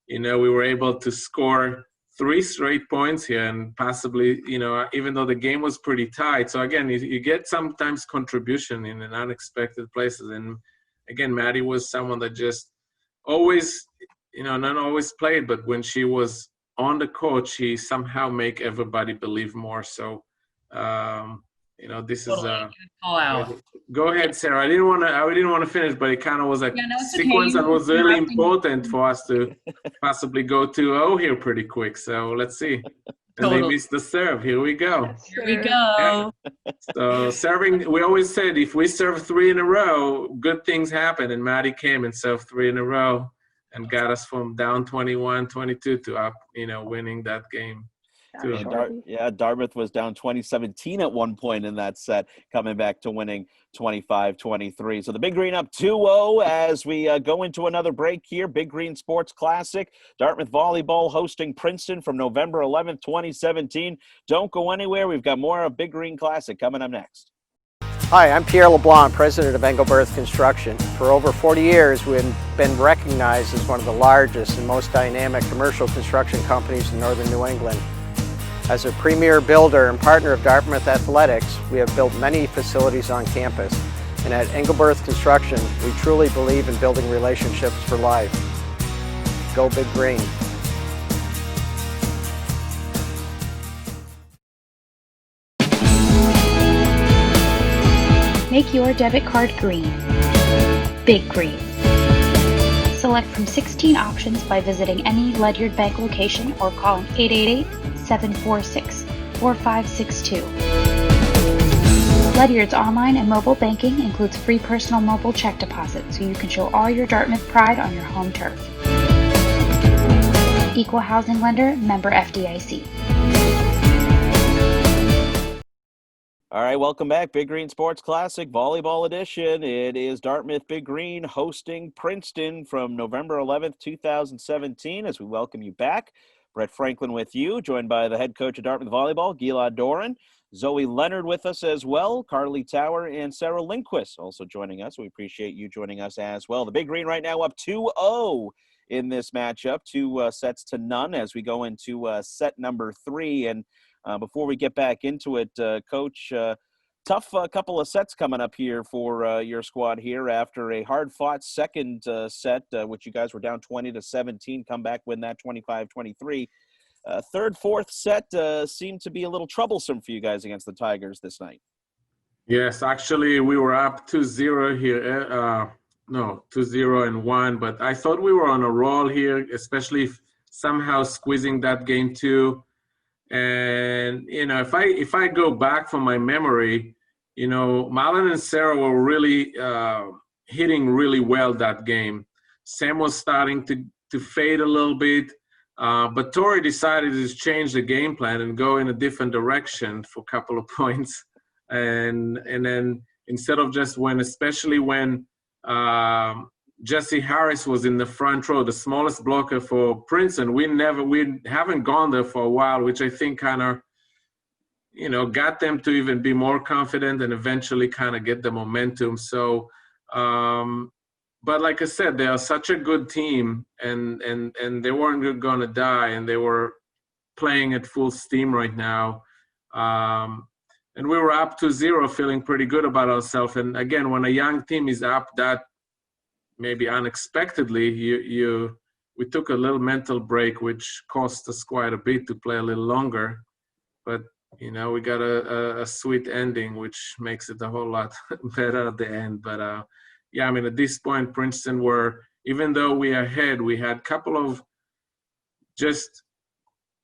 we were able to score 3 straight points here, and possibly, even though the game was pretty tight. So again, you get sometimes contribution in an unexpected places. And again, Maddie was someone that just always, not always played, but when she was on the court, she somehow make everybody believe more. So, this is call out. Go ahead, Sarah. I didn't want to finish, but it kind of was a sequence that was really important for us to possibly go 2-0 here pretty quick. So let's see. And they missed the serve. Here we go. Here we go. So serving, we always said if we serve 3 in a row, good things happen. And Maddie came and served 3 in a row and got us from down 21-22 to up, winning that game. Dartmouth was down 20-17 at one point in that set, coming back to winning 25-23. So the Big Green up 2-0 as we go into another break here. Big Green Sports Classic. Dartmouth Volleyball hosting Princeton from November 11th, 2017. Don't go anywhere. We've got more of Big Green Classic coming up next. Hi, I'm Pierre LeBlanc, president of Engelberth Construction. For over 40 years, we've been recognized as one of the largest and most dynamic commercial construction companies in northern New England. As a premier builder and partner of Dartmouth Athletics, we have built many facilities on campus. And at Engelberth Construction, we truly believe in building relationships for life. Go Big Green. Make your debit card green. Big Green. Select from 16 options by visiting any Ledyard Bank location or calling 888-746-4562. Ledyard's online and mobile banking includes free personal mobile check deposit, so you can show all your Dartmouth pride on your home turf. Equal housing lender, member FDIC. All right, welcome back. Big Green Sports Classic Volleyball Edition. It is Dartmouth Big Green hosting Princeton from November 11th, 2017. As we welcome you back, Brett Franklin with you, joined by the head coach of Dartmouth Volleyball, Gilad Doran. Zoe Leonard with us as well, Carly Tower and Sarah Lindquist also joining us. We appreciate you joining us as well. The Big Green right now up 2-0 in this matchup, 2-0 as we go into set number 3. And before we get back into it, Coach, tough couple of sets coming up here for your squad here after a hard-fought second set, which you guys were down 20-17, come back, win that 25-23. Third, fourth set seemed to be a little troublesome for you guys against the Tigers this night. Yes, actually, we were up 2-0 here. 2-0 and 1, but I thought we were on a roll here, especially somehow squeezing that game too. And, if I go back from my memory, Marlon and Sarah were really hitting really well that game. Sam was starting to fade a little bit, but Tori decided to change the game plan and go in a different direction for a couple of points. And then instead of just especially when Jesse Harris was in the front row, the smallest blocker for Princeton, we haven't gone there for a while, which I think kind of, got them to even be more confident and eventually kind of get the momentum. So, but like I said, they are such a good team, and they weren't going to die, and they were playing at full steam right now. And we were up 2-0, feeling pretty good about ourselves. And again, when a young team is up that maybe unexpectedly, we took a little mental break, which cost us quite a bit to play a little longer. But, we got a sweet ending, which makes it a whole lot better at the end. But, at this point, Princeton even though we are ahead, we had a couple of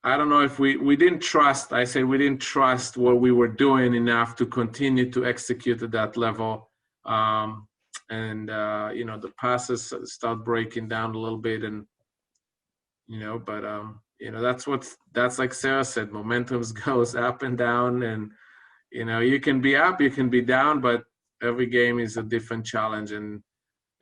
I don't know if we didn't trust. I say we didn't trust what we were doing enough to continue to execute at that level. The passes start breaking down a little bit, and that's like Sarah said, momentum goes up and down, and you can be up, you can be down, but every game is a different challenge, and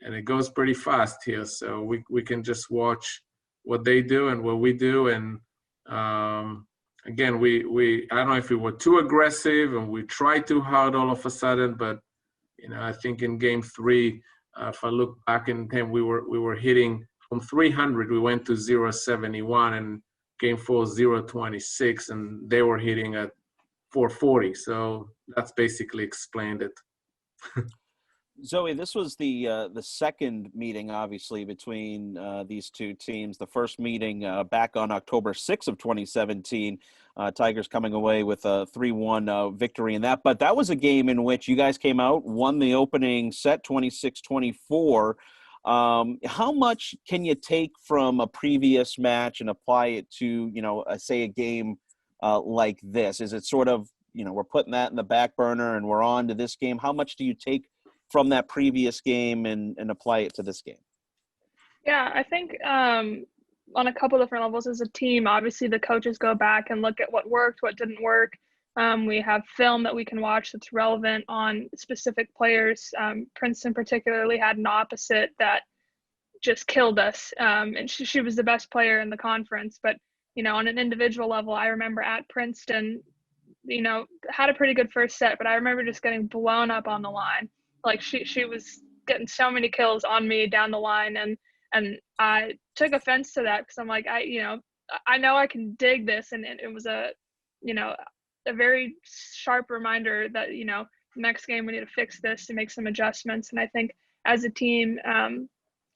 it goes pretty fast here. So we can just watch what they do and what we do, and again, I don't know if we were too aggressive and we tried too hard all of a sudden, but I think in game 3, if I look back in time, we were hitting from 300, we went to 0.71, and game 4 0.26, and they were hitting at 440. So that's basically explained it. Zoe, this was the second meeting, obviously, between these two teams. The first meeting back on October 6th of 2017, Tigers coming away with a 3-1 victory in that. But that was a game in which you guys came out, won the opening set 26-24. How much can you take from a previous match and apply it to, say a game like this? Is it sort of, we're putting that in the back burner and we're on to this game? How much do you take from that previous game and apply it to this game? Yeah, I think on a couple different levels as a team, obviously the coaches go back and look at what worked, what didn't work. We have film that we can watch that's relevant on specific players. Princeton particularly had an opposite that just killed us. And she was the best player in the conference. But, on an individual level, I remember at Princeton, had a pretty good first set, but I remember just getting blown up on the line. Like she was getting so many kills on me down the line, and I took offense to that because I'm like, I know I can dig this, and it was a very sharp reminder that next game we need to fix this and make some adjustments. And I think as a team,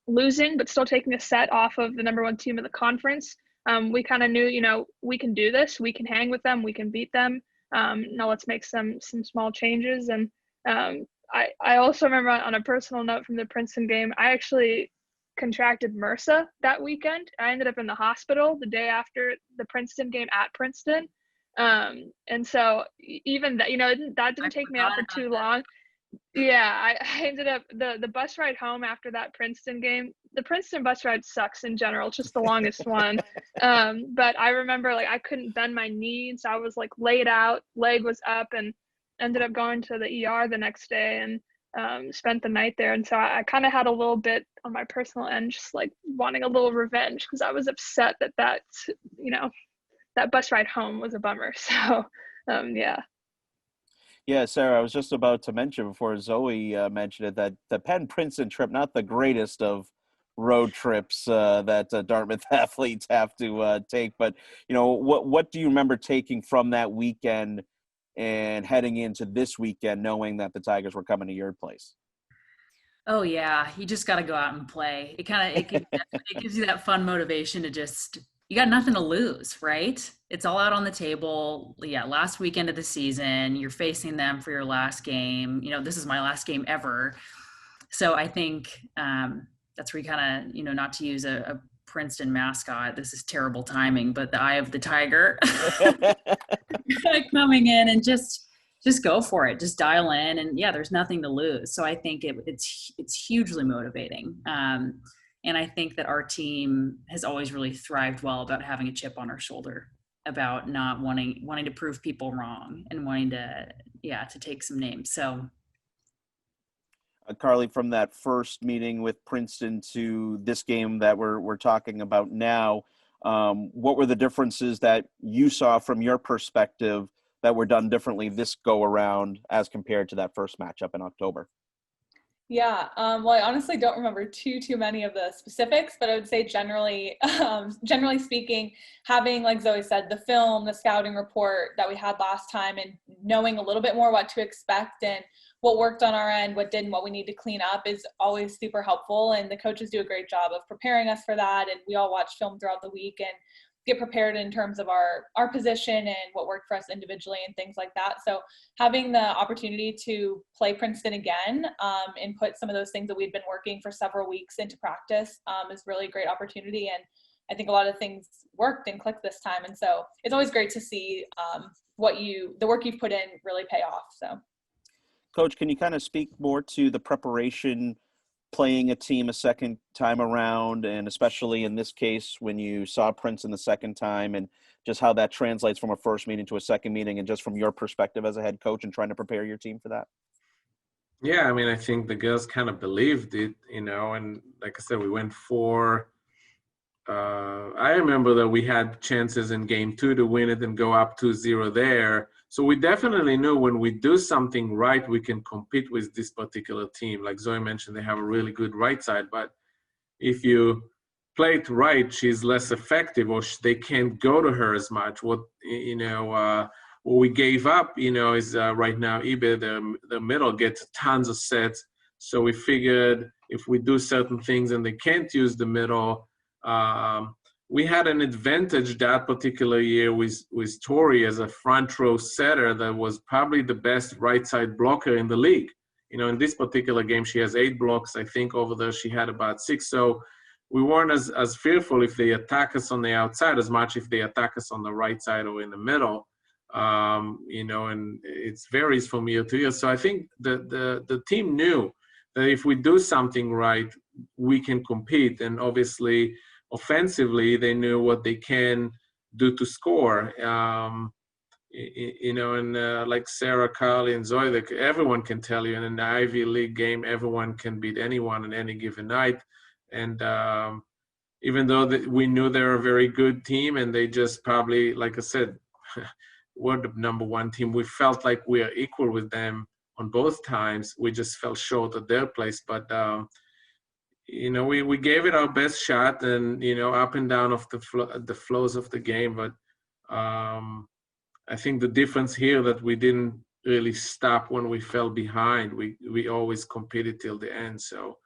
losing but still taking a set off of the number 1 team in the conference, we kind of knew we can do this, we can hang with them, we can beat them. Now let's make some small changes. And I also remember on a personal note from the Princeton game, I actually contracted MRSA that weekend. I ended up in the hospital the day after the Princeton game at Princeton. And so even that, that didn't take me out for too long. Yeah, I ended up, the bus ride home after that Princeton game, the Princeton bus ride sucks in general. It's just the longest one. But I remember I couldn't bend my knee. So I was laid out, leg was up, and ended up going to the ER the next day and spent the night there. And so I kind of had a little bit on my personal end, just wanting a little revenge because I was upset that bus ride home was a bummer. So, yeah. Yeah, Sarah, I was just about to mention before Zoe mentioned it that the Penn-Princeton trip, not the greatest of road trips that Dartmouth athletes have to take, but what do you remember taking from that weekend and heading into this weekend, knowing that the Tigers were coming to your place? Oh yeah, you just got to go out and play. It gives you that fun motivation to you got nothing to lose, right? It's all out on the table. Yeah, last weekend of the season, you're facing them for your last game. This is my last game ever. So I think that's where you kind of, not to use a Princeton mascot. This is terrible timing, but the eye of the tiger coming in and just go for it, just dial in, and yeah, there's nothing to lose. So I think it's hugely motivating. And I think that our team has always really thrived well about having a chip on our shoulder, about not wanting to prove people wrong and wanting to take some names. So Carly, from that first meeting with Princeton to this game that we're talking about now, what were the differences that you saw from your perspective that were done differently this go around as compared to that first matchup in October? Yeah, well, I honestly don't remember too many of the specifics, but I would say generally speaking, having, like Zoe said, the film, the scouting report that we had last time, and knowing a little bit more what to expect and what worked on our end, what didn't, what we need to clean up is always super helpful. And the coaches do a great job of preparing us for that. And we all watch film throughout the week and get prepared in terms of our position and what worked for us individually and things like that. So having the opportunity to play Princeton again and put some of those things that we've been working for several weeks into practice is really a great opportunity. And I think a lot of things worked and clicked this time. And so it's always great to see the work you've put in really pay off. So, Coach, can you kind of speak more to the preparation, playing a team a second time around, and especially in this case when you saw Princeton the second time, and just how that translates from a first meeting to a second meeting, and just from your perspective as a head coach and trying to prepare your team for that? Yeah, I mean, I think the girls kind of believed it, and like I said, we went for I remember that we had chances in game 2 to win it and go up 2-0 there. So we definitely knew when we do something right, we can compete with this particular team. Like Zoe mentioned, they have a really good right side, but if you play it right, she's less effective, or they can't go to her as much. What we gave up, is right now Ibe, the middle, gets tons of sets. So we figured if we do certain things and they can't use the middle, we had an advantage that particular year with Tori as a front row setter that was probably the best right side blocker in the league. In this particular game, she has 8 blocks. I think over there she had about 6. So we weren't as fearful if they attack us on the outside as much if they attack us on the right side or in the middle. And it varies from year to year. So I think the team knew that if we do something right, we can compete. And obviously, offensively, they knew what they can do to score. Like Sarah, Carly, and Zoe, everyone can tell you in an Ivy League game, everyone can beat anyone on any given night. And even though we knew they're a very good team, and they just probably, like I said, were the number 1 team, we felt like we are equal with them on both times. We just fell short at their place. But we gave it our best shot, and up and down of the flows of the game. But I think the difference here that we didn't really stop when we fell behind. We always competed till the end. So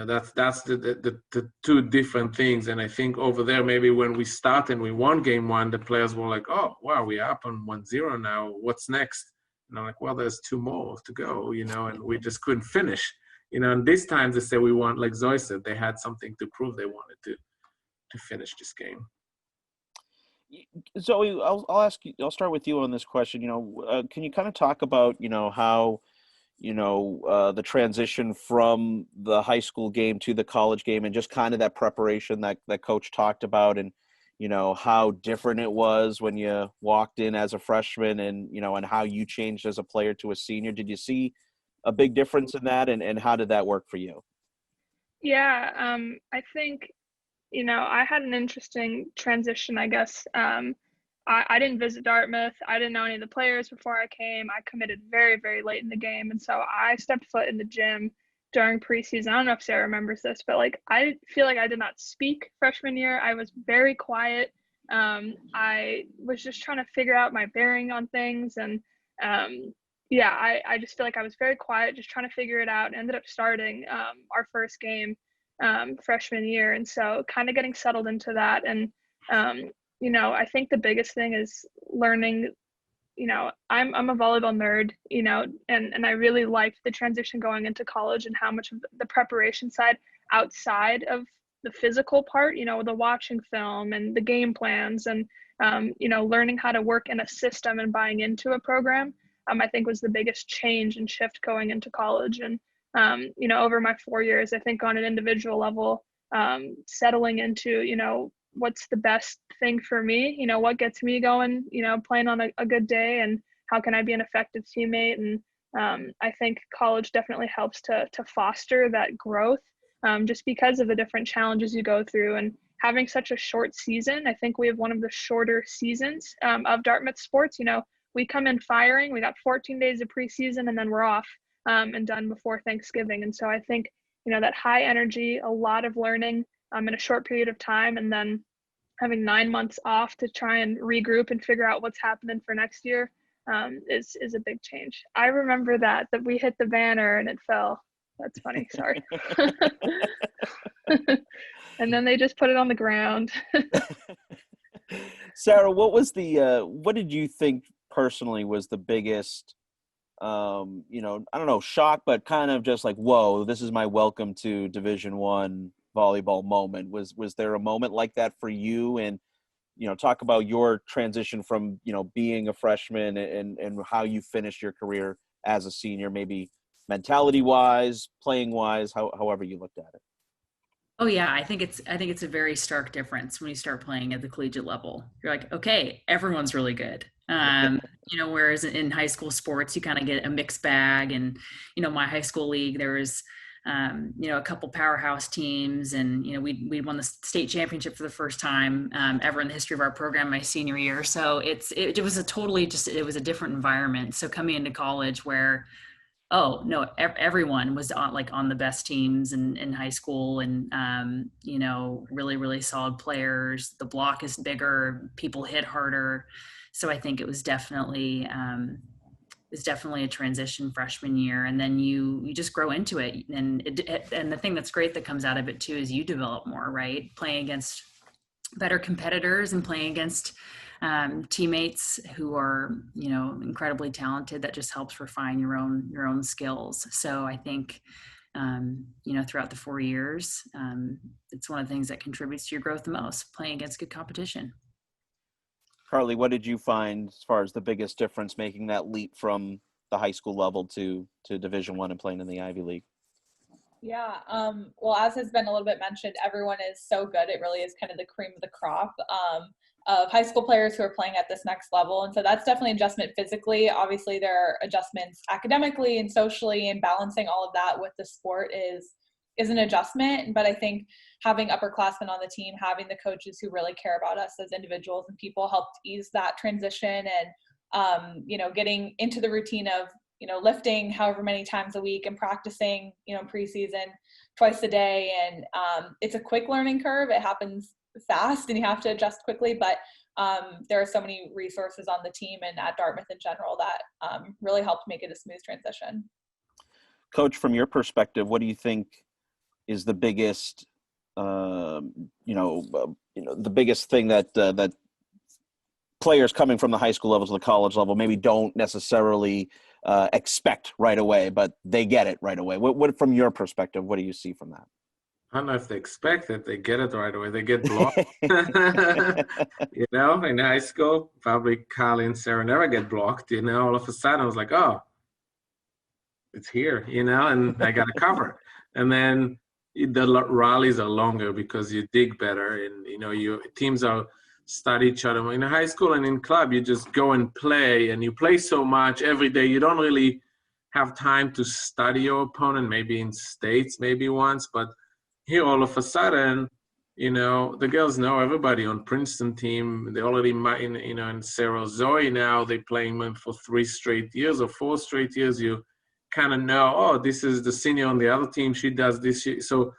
that's the 2 different things. And I think over there, maybe when we started and we won game 1, the players were like, "Oh wow, we're up on 1-0 now. What's next?" And I'm like, "Well, there's 2 more to go," and we just couldn't finish. And this time they said we want, like Zoe said, they had something to prove. They wanted to finish this game. Zoe, I'll ask you. I'll start with you on this question. Can you kind of talk about how the transition from the high school game to the college game, and just kind of that preparation that Coach talked about, and how different it was when you walked in as a freshman, and and how you changed as a player to a senior. Did you see a big difference in that, and how did that work for you? Yeah, I think, I had an interesting transition, I guess. I didn't visit Dartmouth. I didn't know any of the players before I came. I committed very, very late in the game. And so I stepped foot in the gym during preseason. I don't know if Sarah remembers this, but I feel like I did not speak freshman year. I was very quiet. I was just trying to figure out my bearing on things. And I just feel like I was very quiet, just trying to figure it out, and ended up starting our first game freshman year. And so kind of getting settled into that. And, I think the biggest thing is learning, I'm a volleyball nerd, and I really liked the transition going into college and how much of the preparation side outside of the physical part, the watching film and the game plans and, learning how to work in a system and buying into a program, I think was the biggest change and shift going into college. And, over my 4 years, I think on an individual level, settling into, what's the best thing for me, what gets me going, playing on a good day, and how can I be an effective teammate. And I think college definitely helps to foster that growth, just because of the different challenges you go through. And having such a short season, I think we have one of the shorter seasons of Dartmouth sports. We come in firing, we got 14 days of preseason, and then we're off and done before Thanksgiving. And so I think, that high energy, a lot of learning in a short period of time, and then having 9 months off to try and regroup and figure out what's happening for next year is a big change. I remember that we hit the banner and it fell. That's funny. Sorry. And then they just put it on the ground. Sarah, what did you think personally was the biggest, I don't know, shock, but kind of just like, whoa, this is my welcome to Division I volleyball moment? Was there a moment like that for you? And, talk about your transition from, being a freshman and how you finished your career as a senior, maybe mentality wise, playing wise, however you looked at it. Oh yeah, I think it's a very stark difference when you start playing at the collegiate level. You're like, okay, everyone's really good. Whereas in high school sports, you kind of get a mixed bag. And, my high school league, there was, a couple powerhouse teams, and, we won the state championship for the first time ever in the history of our program my senior year. So it was it was a different environment. So coming into college where, oh no, everyone was on the best teams in high school, and really, really solid players. The block is bigger, people hit harder. So I think it was definitely a transition freshman year, and then you just grow into it. And and the thing that's great that comes out of it too is you develop more, right? Playing against better competitors and playing against teammates who are, incredibly talented. That just helps refine your own skills. So I think, throughout the 4 years, it's one of the things that contributes to your growth the most, playing against good competition. Carly, what did you find as far as the biggest difference making that leap from the high school level to Division I and playing in the Ivy League? Yeah, well, as has been a little bit mentioned, everyone is so good. It really is kind of the cream of the crop of high school players who are playing at this next level. And so that's definitely an adjustment physically. Obviously, there are adjustments academically and socially, and balancing all of that with the sport is an adjustment. But I think having upperclassmen on the team, having the coaches who really care about us as individuals and people helped ease that transition. And, getting into the routine of, lifting however many times a week and practicing, preseason twice a day. And it's a quick learning curve. It happens fast and you have to adjust quickly, but there are so many resources on the team and at Dartmouth in general that really helped make it a smooth transition. Coach, from your perspective, what do you think is the biggest, the biggest thing that players coming from the high school level to the college level maybe don't necessarily expect right away, but they get it right away? What from your perspective, what do you see from that? I don't know if they expect it. They get it right away. They get blocked. In high school, probably Carly and Sarah never get blocked. All of a sudden I was like, oh, it's here, and I got to cover. And then the rallies are longer because you dig better, and, your teams study each other. In high school and in club, you just go and play, and you play so much every day. You don't really have time to study your opponent, maybe in states, maybe once, but here, all of a sudden, the girls know everybody on Princeton team. They already, and Sarah Zoe now, they're playing for 3 straight years or 4 straight years. You kind of know, oh, this is the senior on the other team. She does this. So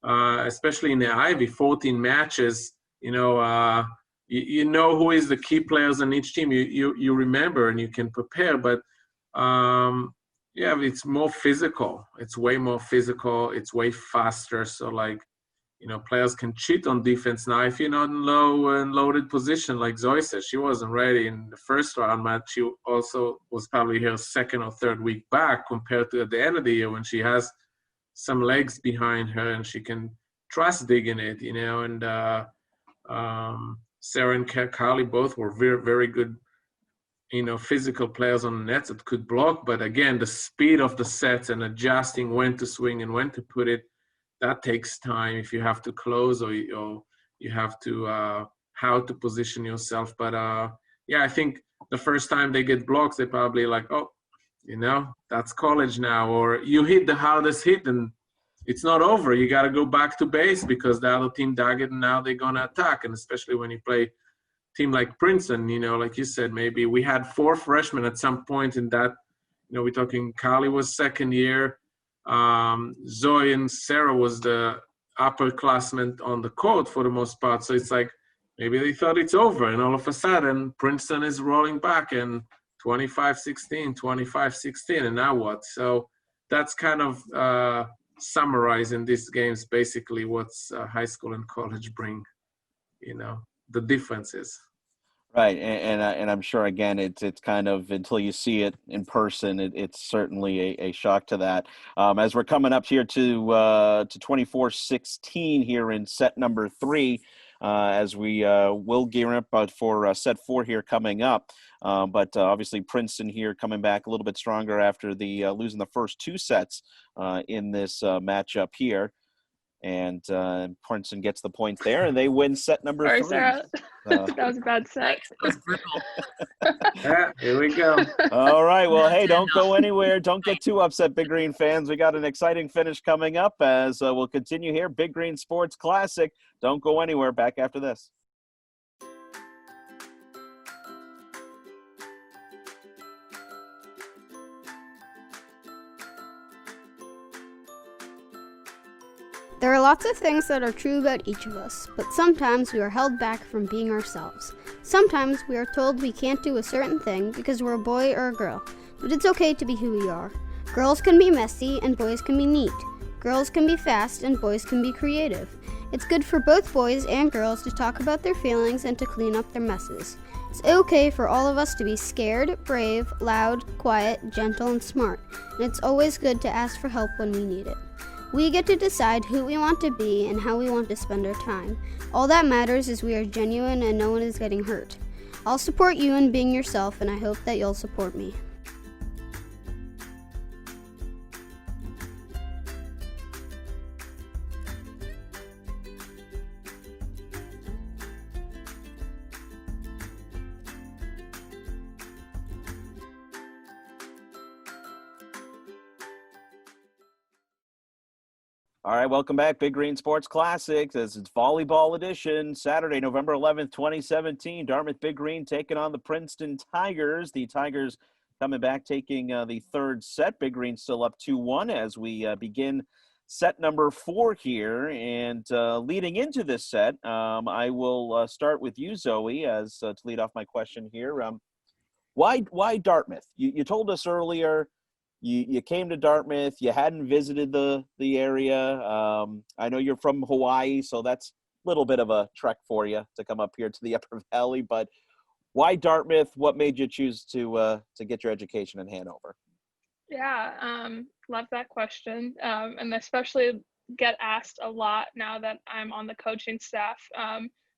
especially in the Ivy, 14 matches, you know who is the key players on each team. You remember and you can prepare, but yeah, it's more physical. It's way more physical. It's way faster. So players can cheat on defense now. If you're not in low and loaded position, like Zoe said, she wasn't ready in the first round match. She also was probably her 2nd or 3rd week back compared to at the end of the year when she has some legs behind her and she can trust digging it, and Sarah and Carly both were very, very good, physical players on the nets that could block. But again, the speed of the sets and adjusting when to swing and when to put it, that takes time if you have to close or you have to how to position yourself. But yeah, I think the first time they get blocks, they probably like, oh, that's college now. Or you hit the hardest hit and it's not over. You got to go back to base because the other team dug it and now they're going to attack. And especially when you play team like Princeton, like you said, maybe we had 4 freshmen at some point in that, we're talking Carly was second year. Zoe and Sarah was the upperclassmen on the court for the most part. So it's like maybe they thought it's over, and all of a sudden Princeton is rolling back and 25-16, 25-16, and now what? So that's kind of summarizing these games, basically what's high school and college bring, the differences. Right, and I'm sure again it's kind of until you see it in person, it's certainly a shock to that. As we're coming up here to 24-16 here in set number 3, as we will gear up for set 4 here coming up. But obviously Princeton here coming back a little bit stronger after the losing the first 2 sets in this matchup here. And Princeton gets the points there, and they win set number 3. Sarah. That was a bad set. That was brutal. Yeah, here we go. All right. Well, hey, don't go anywhere. Don't get too upset, Big Green fans. We got an exciting finish coming up as we'll continue here. Big Green Sports Classic. Don't go anywhere. Back after this. There are lots of things that are true about each of us, but sometimes we are held back from being ourselves. Sometimes we are told we can't do a certain thing because we're a boy or a girl, but it's okay to be who we are. Girls can be messy and boys can be neat. Girls can be fast and boys can be creative. It's good for both boys and girls to talk about their feelings and to clean up their messes. It's okay for all of us to be scared, brave, loud, quiet, gentle, and smart, and it's always good to ask for help when we need it. We get to decide who we want to be and how we want to spend our time. All that matters is we are genuine and no one is getting hurt. I'll support you in being yourself, and I hope that you'll support me. All right, welcome back, Big Green Sports Classic. This is Volleyball Edition, Saturday, November 11th, 2017. Dartmouth Big Green taking on the Princeton Tigers. The Tigers coming back, taking the 3rd set. Big Green still up 2-1 as we begin set number 4 here. And leading into this set, I will start with you, Zoe, as to lead off my question here. Why Dartmouth? You told us earlier you came to Dartmouth. You hadn't visited the area. I know you're from Hawaii, so that's a little bit of a trek for you to come up here to the Upper Valley. But why Dartmouth? What made you choose to get your education in Hanover? Yeah, love that question, and especially get asked a lot now that I'm on the coaching staff.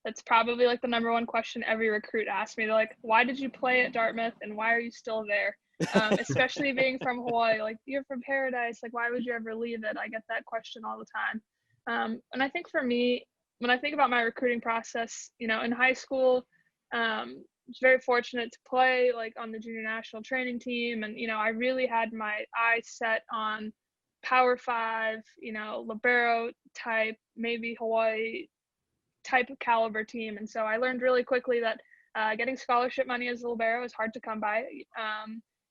That's probably like the number one question every recruit asks me. They're like, "Why did you play at Dartmouth, and why are you still there?" Especially being from Hawaii, like you're from paradise, like why would you ever leave it? I get that question all the time. And I think for me, when I think about my recruiting process, in high school, I was very fortunate to play like on the junior national training team, and I really had my eyes set on Power 5, libero type, maybe Hawaii type of caliber team. And so I learned really quickly that getting scholarship money as a libero is hard to come by.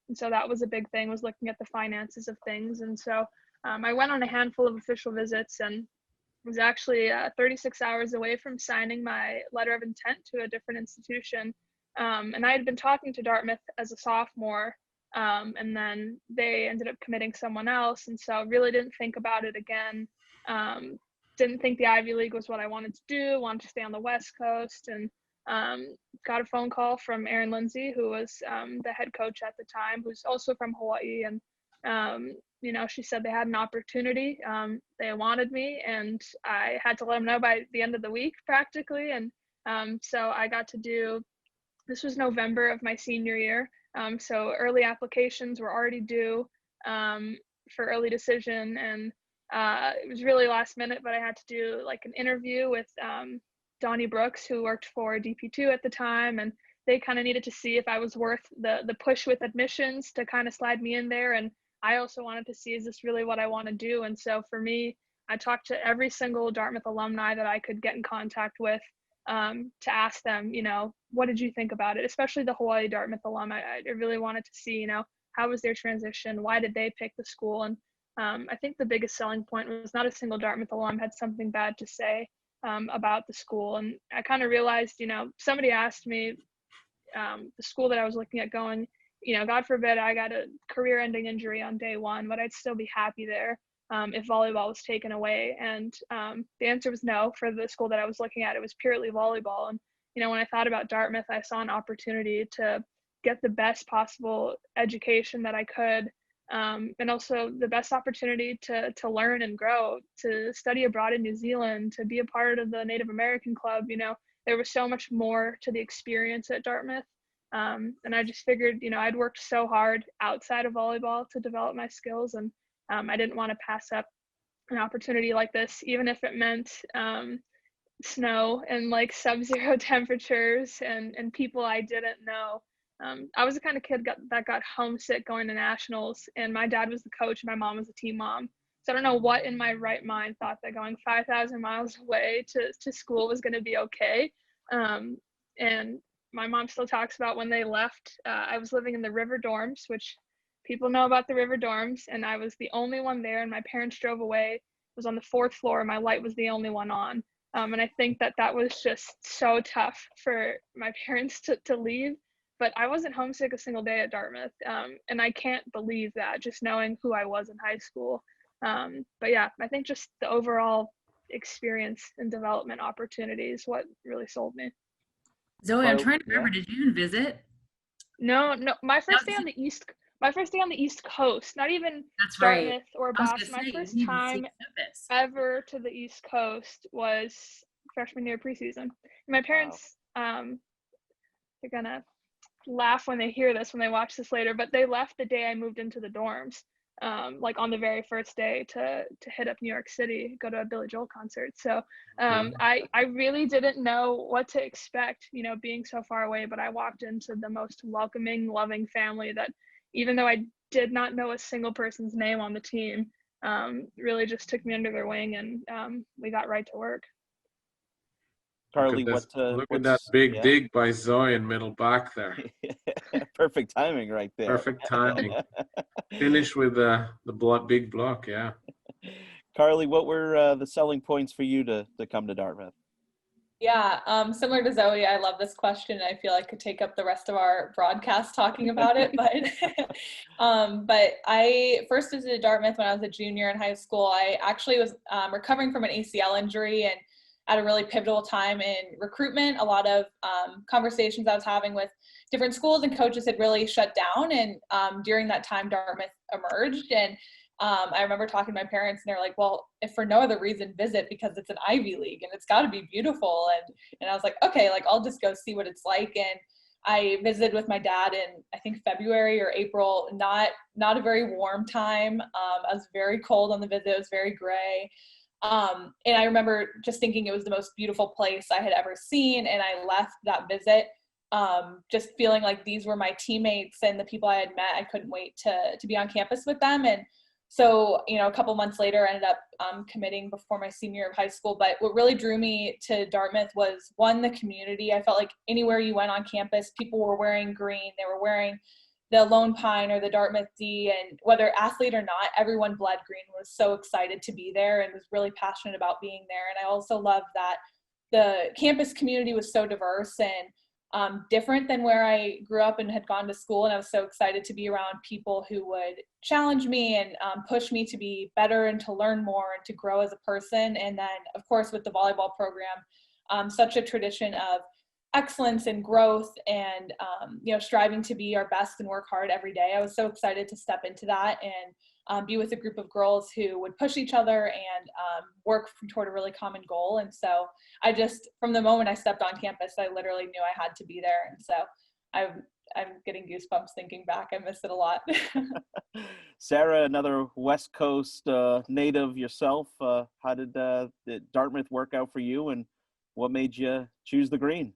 And so that was a big thing, was looking at the finances of things. And so I went on a handful of official visits and was actually 36 hours away from signing my letter of intent to a different institution. And I had been talking to Dartmouth as a sophomore, and then they ended up committing someone else. And so really didn't think about it again. Didn't think the Ivy League was what I wanted to do, wanted to stay on the West Coast, and got a phone call from Aaron Lindsay, who was the head coach at the time, who's also from Hawaii, and she said they had an opportunity. They wanted me, and I had to let them know by the end of the week practically. And so I got to do, this was November of my senior year. So early applications were already due for early decision. And it was really last minute, but I had to do like an interview with Donnie Brooks, who worked for DP2 at the time. And they kind of needed to see if I was worth the push with admissions to kind of slide me in there. And I also wanted to see, is this really what I want to do? And so for me, I talked to every single Dartmouth alumni that I could get in contact with to ask them, what did you think about it? Especially the Hawaii Dartmouth alum. I really wanted to see, how was their transition? Why did they pick the school? And I think the biggest selling point was not a single Dartmouth alum had something bad to say about the school. And I kind of realized, somebody asked me, the school that I was looking at going, God forbid I got a career-ending injury on day one, but I'd still be happy there if volleyball was taken away. And the answer was no for the school that I was looking at. It was purely volleyball. And, when I thought about Dartmouth, I saw an opportunity to get the best possible education that I could, and also the best opportunity to learn and grow, to study abroad in New Zealand, to be a part of the Native American Club. There was so much more to the experience at Dartmouth. And I just figured, I'd worked so hard outside of volleyball to develop my skills, and I didn't want to pass up an opportunity like this, even if it meant snow and like sub-zero temperatures and people I didn't know. I was the kind of kid that got homesick going to nationals, and my dad was the coach and my mom was the team mom. So I don't know what in my right mind thought that going 5,000 miles away to school was going to be okay. And my mom still talks about when they left. I was living in the river dorms, which people know about the river dorms, and I was the only one there, and my parents drove away. It was on the 4th floor. My light was the only one on. And I think that was just so tough for my parents to leave. But I wasn't homesick a single day at Dartmouth. And I can't believe that, just knowing who I was in high school. But yeah, I think just the overall experience and development opportunities what really sold me. Zoe, I'm trying to remember, did you even visit? No, my first day on the East Coast, not even That's Dartmouth right. or Boston. My first time ever to the East Coast was freshman year preseason. My parents, they're gonna laugh when they hear this, when they watch this later, but they left the day I moved into the dorms, like on the very first day to hit up New York City, go to a Billy Joel concert. So I really didn't know what to expect, being so far away, but I walked into the most welcoming, loving family that, even though I did not know a single person's name on the team, really just took me under their wing, and we got right to work. Carly, look at that big dig by Zoe in middle back there. Perfect timing right there. Perfect timing. Finish with the big block, yeah. Carly, what were the selling points for you to come to Dartmouth? Yeah, similar to Zoe, I love this question. I feel I could take up the rest of our broadcast talking about it, but I first visited Dartmouth when I was a junior in high school. I actually was recovering from an ACL injury, and at a really pivotal time in recruitment. A lot of conversations I was having with different schools and coaches had really shut down, and during that time, Dartmouth emerged. And I remember talking to my parents, and they're like, well, if for no other reason, visit, because it's an Ivy League and it's got to be beautiful. And I was like, okay, like I'll just go see what it's like. And I visited with my dad in, I think, February or April, not a very warm time. I was very cold on the visit. It was very gray. And I remember just thinking it was the most beautiful place I had ever seen. And I left that visit just feeling like these were my teammates and the people I had met. I couldn't wait to be on campus with them. And so, a couple months later, I ended up committing before my senior year of high school. But what really drew me to Dartmouth was, one, the community. I felt like anywhere you went on campus, people were wearing green. They were wearing the Lone Pine or the Dartmouth D, and whether athlete or not, everyone bled green, was so excited to be there and was really passionate about being there. And I also loved that the campus community was so diverse and different than where I grew up and had gone to school. And I was so excited to be around people who would challenge me and push me to be better and to learn more and to grow as a person. And then, of course, with the volleyball program, such a tradition of excellence and growth and, striving to be our best and work hard every day. I was so excited to step into that. be with a group of girls who would push each other and work toward a really common goal. And so I just, from the moment I stepped on campus, I literally knew I had to be there. And so I'm getting goosebumps thinking back. I miss it a lot. Sarah, another West Coast native yourself, how did Dartmouth work out for you, and what made you choose the green?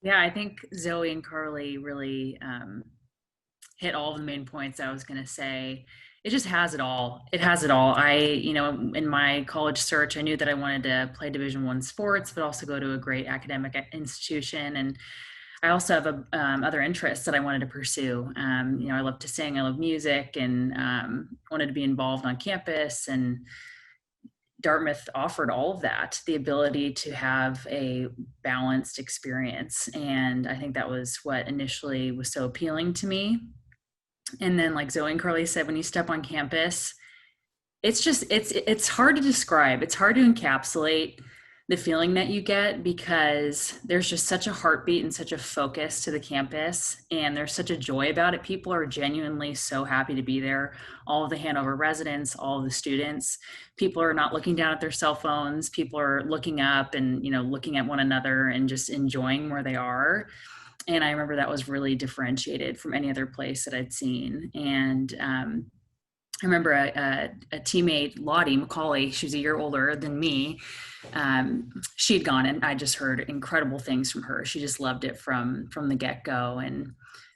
Yeah, I think Zoe and Carly really hit all the main points I was going to say. It just has it all. It has it all. In my college search, I knew that I wanted to play Division I sports, but also go to a great academic institution. And I also have other interests that I wanted to pursue. I love to sing, I love music, and wanted to be involved on campus. And Dartmouth offered all of that, the ability to have a balanced experience. And I think that was what initially was so appealing to me. And then, like Zoe and Carly said, when you step on campus, it's hard to describe. It's hard to encapsulate the feeling that you get, because there's just such a heartbeat and such a focus to the campus, and there's such a joy about it. People are genuinely so happy to be there. All of the Hanover residents, all of the students, people are not looking down at their cell phones. People are looking up and, looking at one another and just enjoying where they are. And I remember that was really differentiated from any other place that I'd seen. And I remember a teammate, Lottie McCauley, she was a year older than me. She'd gone, and I just heard incredible things from her. She just loved it from the get-go. And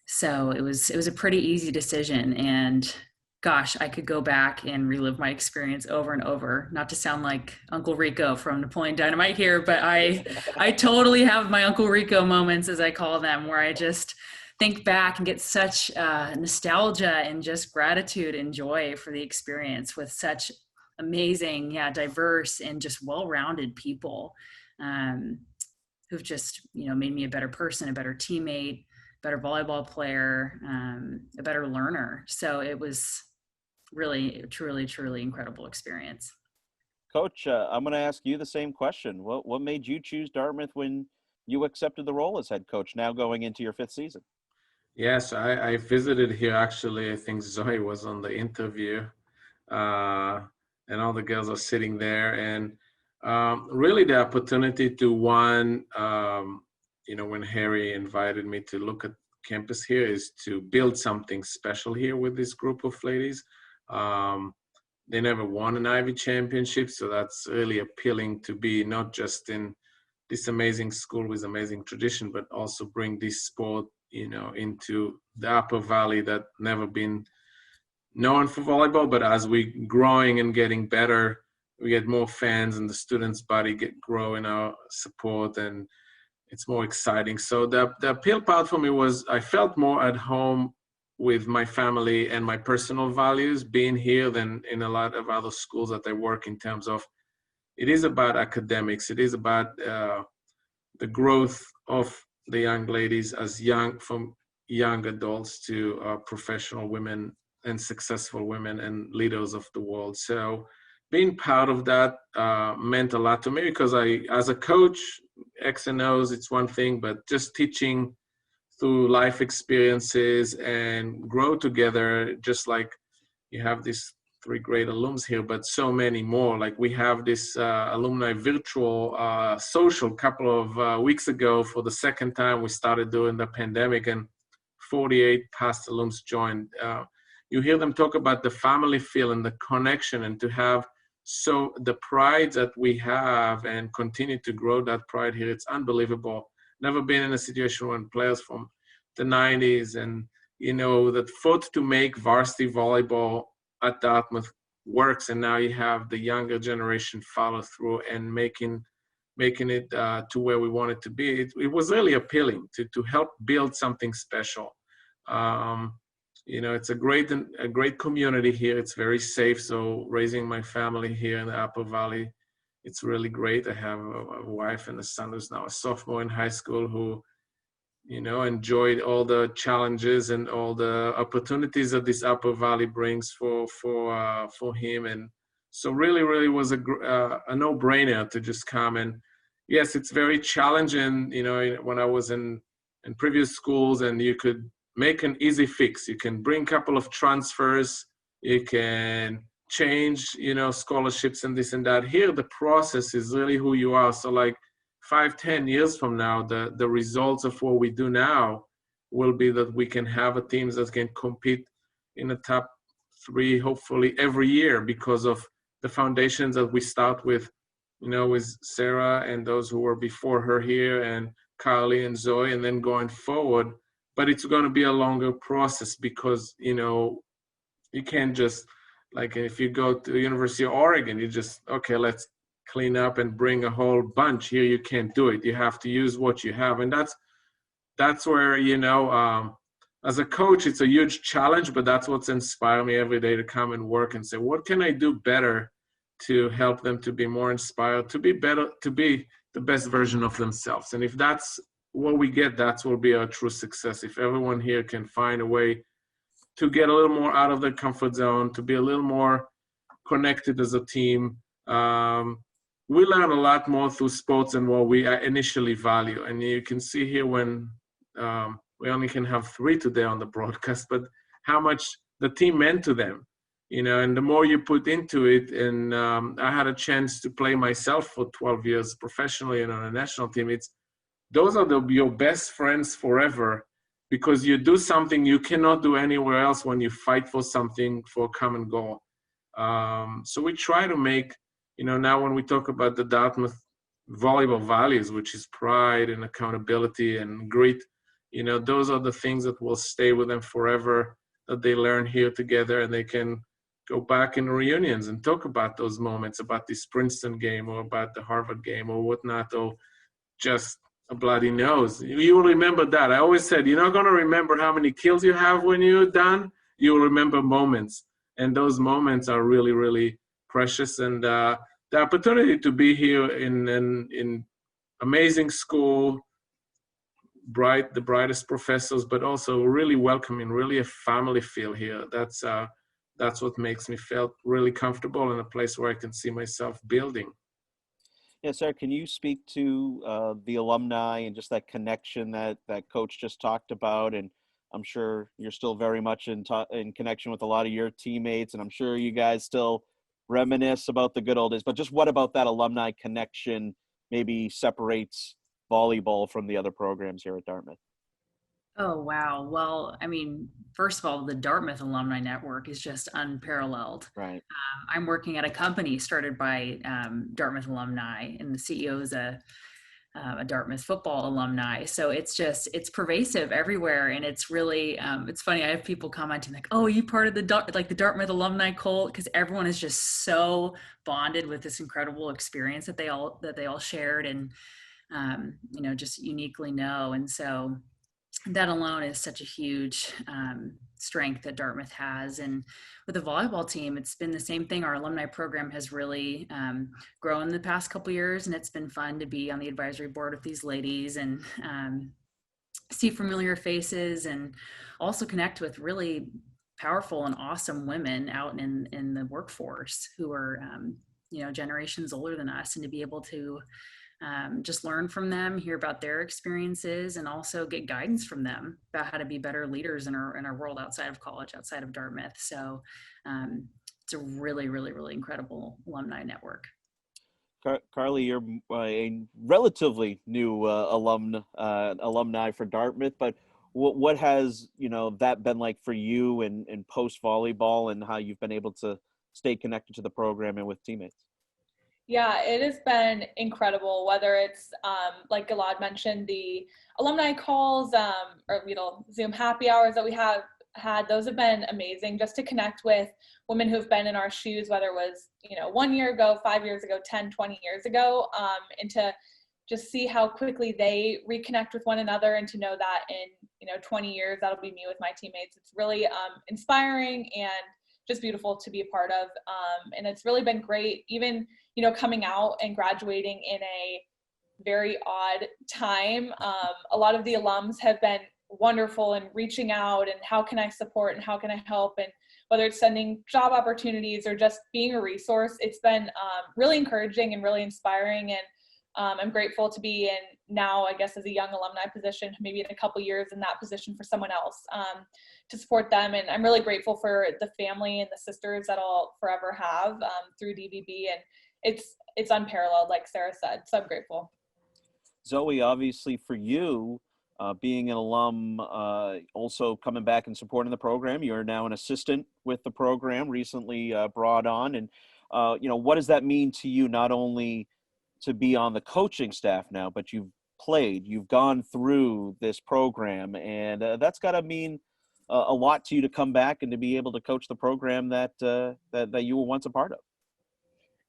so it was a pretty easy decision. And gosh, I could go back and relive my experience over and over. Not to sound like Uncle Rico from Napoleon Dynamite here, but I totally have my Uncle Rico moments, as I call them, where I just think back and get such nostalgia and just gratitude and joy for the experience with such amazing, diverse and just well-rounded people who've just, made me a better person, a better teammate, better volleyball player, a better learner. So it was really, truly, truly incredible experience. Coach, I'm going to ask you the same question. What made you choose Dartmouth when you accepted the role as head coach, now going into your 5th season? Yes, I visited here actually. I think Zoe was on the interview, and all the girls are sitting there. And really the opportunity to when Harry invited me to look at campus here, is to build something special here with this group of ladies. They never won an Ivy championship, so that's really appealing to be not just in this amazing school with amazing tradition, but also bring this sport into the Upper Valley that never been known for volleyball. But as we growing and getting better, we get more fans, and the students' body grow in our support, and it's more exciting. So the appeal part for me was I felt more at home with my family and my personal values being here than in a lot of other schools that I work, in terms of it is about academics. It is about the growth of the young ladies from young adults to professional women and successful women and leaders of the world. So being part of that meant a lot to me, because as a coach, X and O's, it's one thing, but just teaching through life experiences and grow together, just like you have these 3 great alums here, but so many more. Like we have this alumni virtual social couple of weeks ago. For the second time, we started during the pandemic, and 48 past alums joined. You hear them talk about the family feel and the connection, and to have the pride that we have and continue to grow that pride here. It's unbelievable. Never been in a situation when players from the 90s and, that fought to make varsity volleyball at Dartmouth works, and now you have the younger generation follow through and making it to where we want it to be. It was really appealing to help build something special. It's a great community here. It's very safe. So raising my family here in the Upper Valley, it's really great. I have a wife and a son who's now a sophomore in high school, who enjoyed all the challenges and all the opportunities that this Upper Valley brings for him. And so really was a no-brainer to just come. And yes, it's very challenging, when I was in previous schools, and you could make an easy fix. You can bring a couple of transfers, You can change, scholarships and this and that. Here, the process is really who you are. So like 5-10 years from now, the results of what we do now will be that we can have a teams that can compete in the top 3, hopefully every year, because of the foundations that we start with, with Sarah and those who were before her here, and Carly and Zoe, and then going forward. But it's going to be a longer process because, you can't just, like if you go to the University of Oregon, you just, okay, let's clean up and bring a whole bunch. Here you can't do it. You have to use what you have. And that's where, as a coach, it's a huge challenge, but that's what's inspired me every day to come and work and say, what can I do better to help them to be more inspired, to be better, to be the best version of themselves. And if that's what we get, that will be our true success. If everyone here can find a way to get a little more out of their comfort zone, to be a little more connected as a team. We learn a lot more through sports than what we initially value. And you can see here when we only can have 3 today on the broadcast, but how much the team meant to them, and the more you put into it. And I had a chance to play myself for 12 years professionally and on a national team. Those are your best friends forever, because you do something you cannot do anywhere else when you fight for something, for a common goal. So we try to make, now when we talk about the Dartmouth volleyball values, which is pride and accountability and grit, those are the things that will stay with them forever, that they learn here together, and they can go back in reunions and talk about those moments, about this Princeton game or about the Harvard game or whatnot, or just a bloody nose. You will remember that. I always said, you're not going to remember how many kills you have when you're done. You will remember moments. And those moments are really, really precious. And the opportunity to be here in amazing school, the brightest professors, but also really welcoming, really a family feel here. That's what makes me feel really comfortable in a place where I can see myself building. Yeah, Sarah, can you speak to the alumni and just that connection that Coach just talked about? And I'm sure you're still very much in connection with a lot of your teammates, and I'm sure you guys still reminisce about the good old days. But just what about that alumni connection maybe separates volleyball from the other programs here at Dartmouth? Oh, wow. Well, I mean, first of all, the Dartmouth Alumni Network is just unparalleled. Right. I'm working at a company started by Dartmouth alumni, and the CEO is a Dartmouth football alumni. So it's pervasive everywhere. And it's really, it's funny. I have people commenting like, oh, are you part of the Dartmouth alumni cult? Because everyone is just so bonded with this incredible experience that they all shared and, just uniquely know. And so that alone is such a huge strength that Dartmouth has. And with the volleyball team, it's been the same thing. Our alumni program has really grown the past couple of years, and it's been fun to be on the advisory board with these ladies and see familiar faces, and also connect with really powerful and awesome women out in the workforce who are generations older than us, and to be able to just learn from them, hear about their experiences, and also get guidance from them about how to be better leaders in our world outside of college, outside of Dartmouth. So it's a really, really, really incredible alumni network. Carly, you're a relatively new alumni for Dartmouth, but what has that been like for you in post volleyball, and how you've been able to stay connected to the program and with teammates? Yeah, it has been incredible, whether it's, like Gilad mentioned, the alumni calls or Zoom happy hours that we have had. Those have been amazing, just to connect with women who've been in our shoes, whether it was, 1 year ago, 5 years ago, 10, 20 years ago, and to just see how quickly they reconnect with one another, and to know that in, 20 years, that'll be me with my teammates. It's really inspiring and just beautiful to be a part of. And it's really been great, even, coming out and graduating in a very odd time. A lot of the alums have been wonderful in reaching out and how can I support and how can I help, and whether it's sending job opportunities or just being a resource, it's been really encouraging and really inspiring. And I'm grateful to be in now, I guess, as a young alumni position, maybe in a couple years in that position for someone else, to support them. And I'm really grateful for the family and the sisters that I'll forever have through DVB. And it's unparalleled, like Sarah said. So I'm grateful. Zoe, obviously for you, being an alum, also coming back and supporting the program, you're now an assistant with the program, recently brought on. And, what does that mean to you, not only to be on the coaching staff now, but you've gone through this program, and that's got to mean a lot to you to come back and to be able to coach the program that you were once a part of.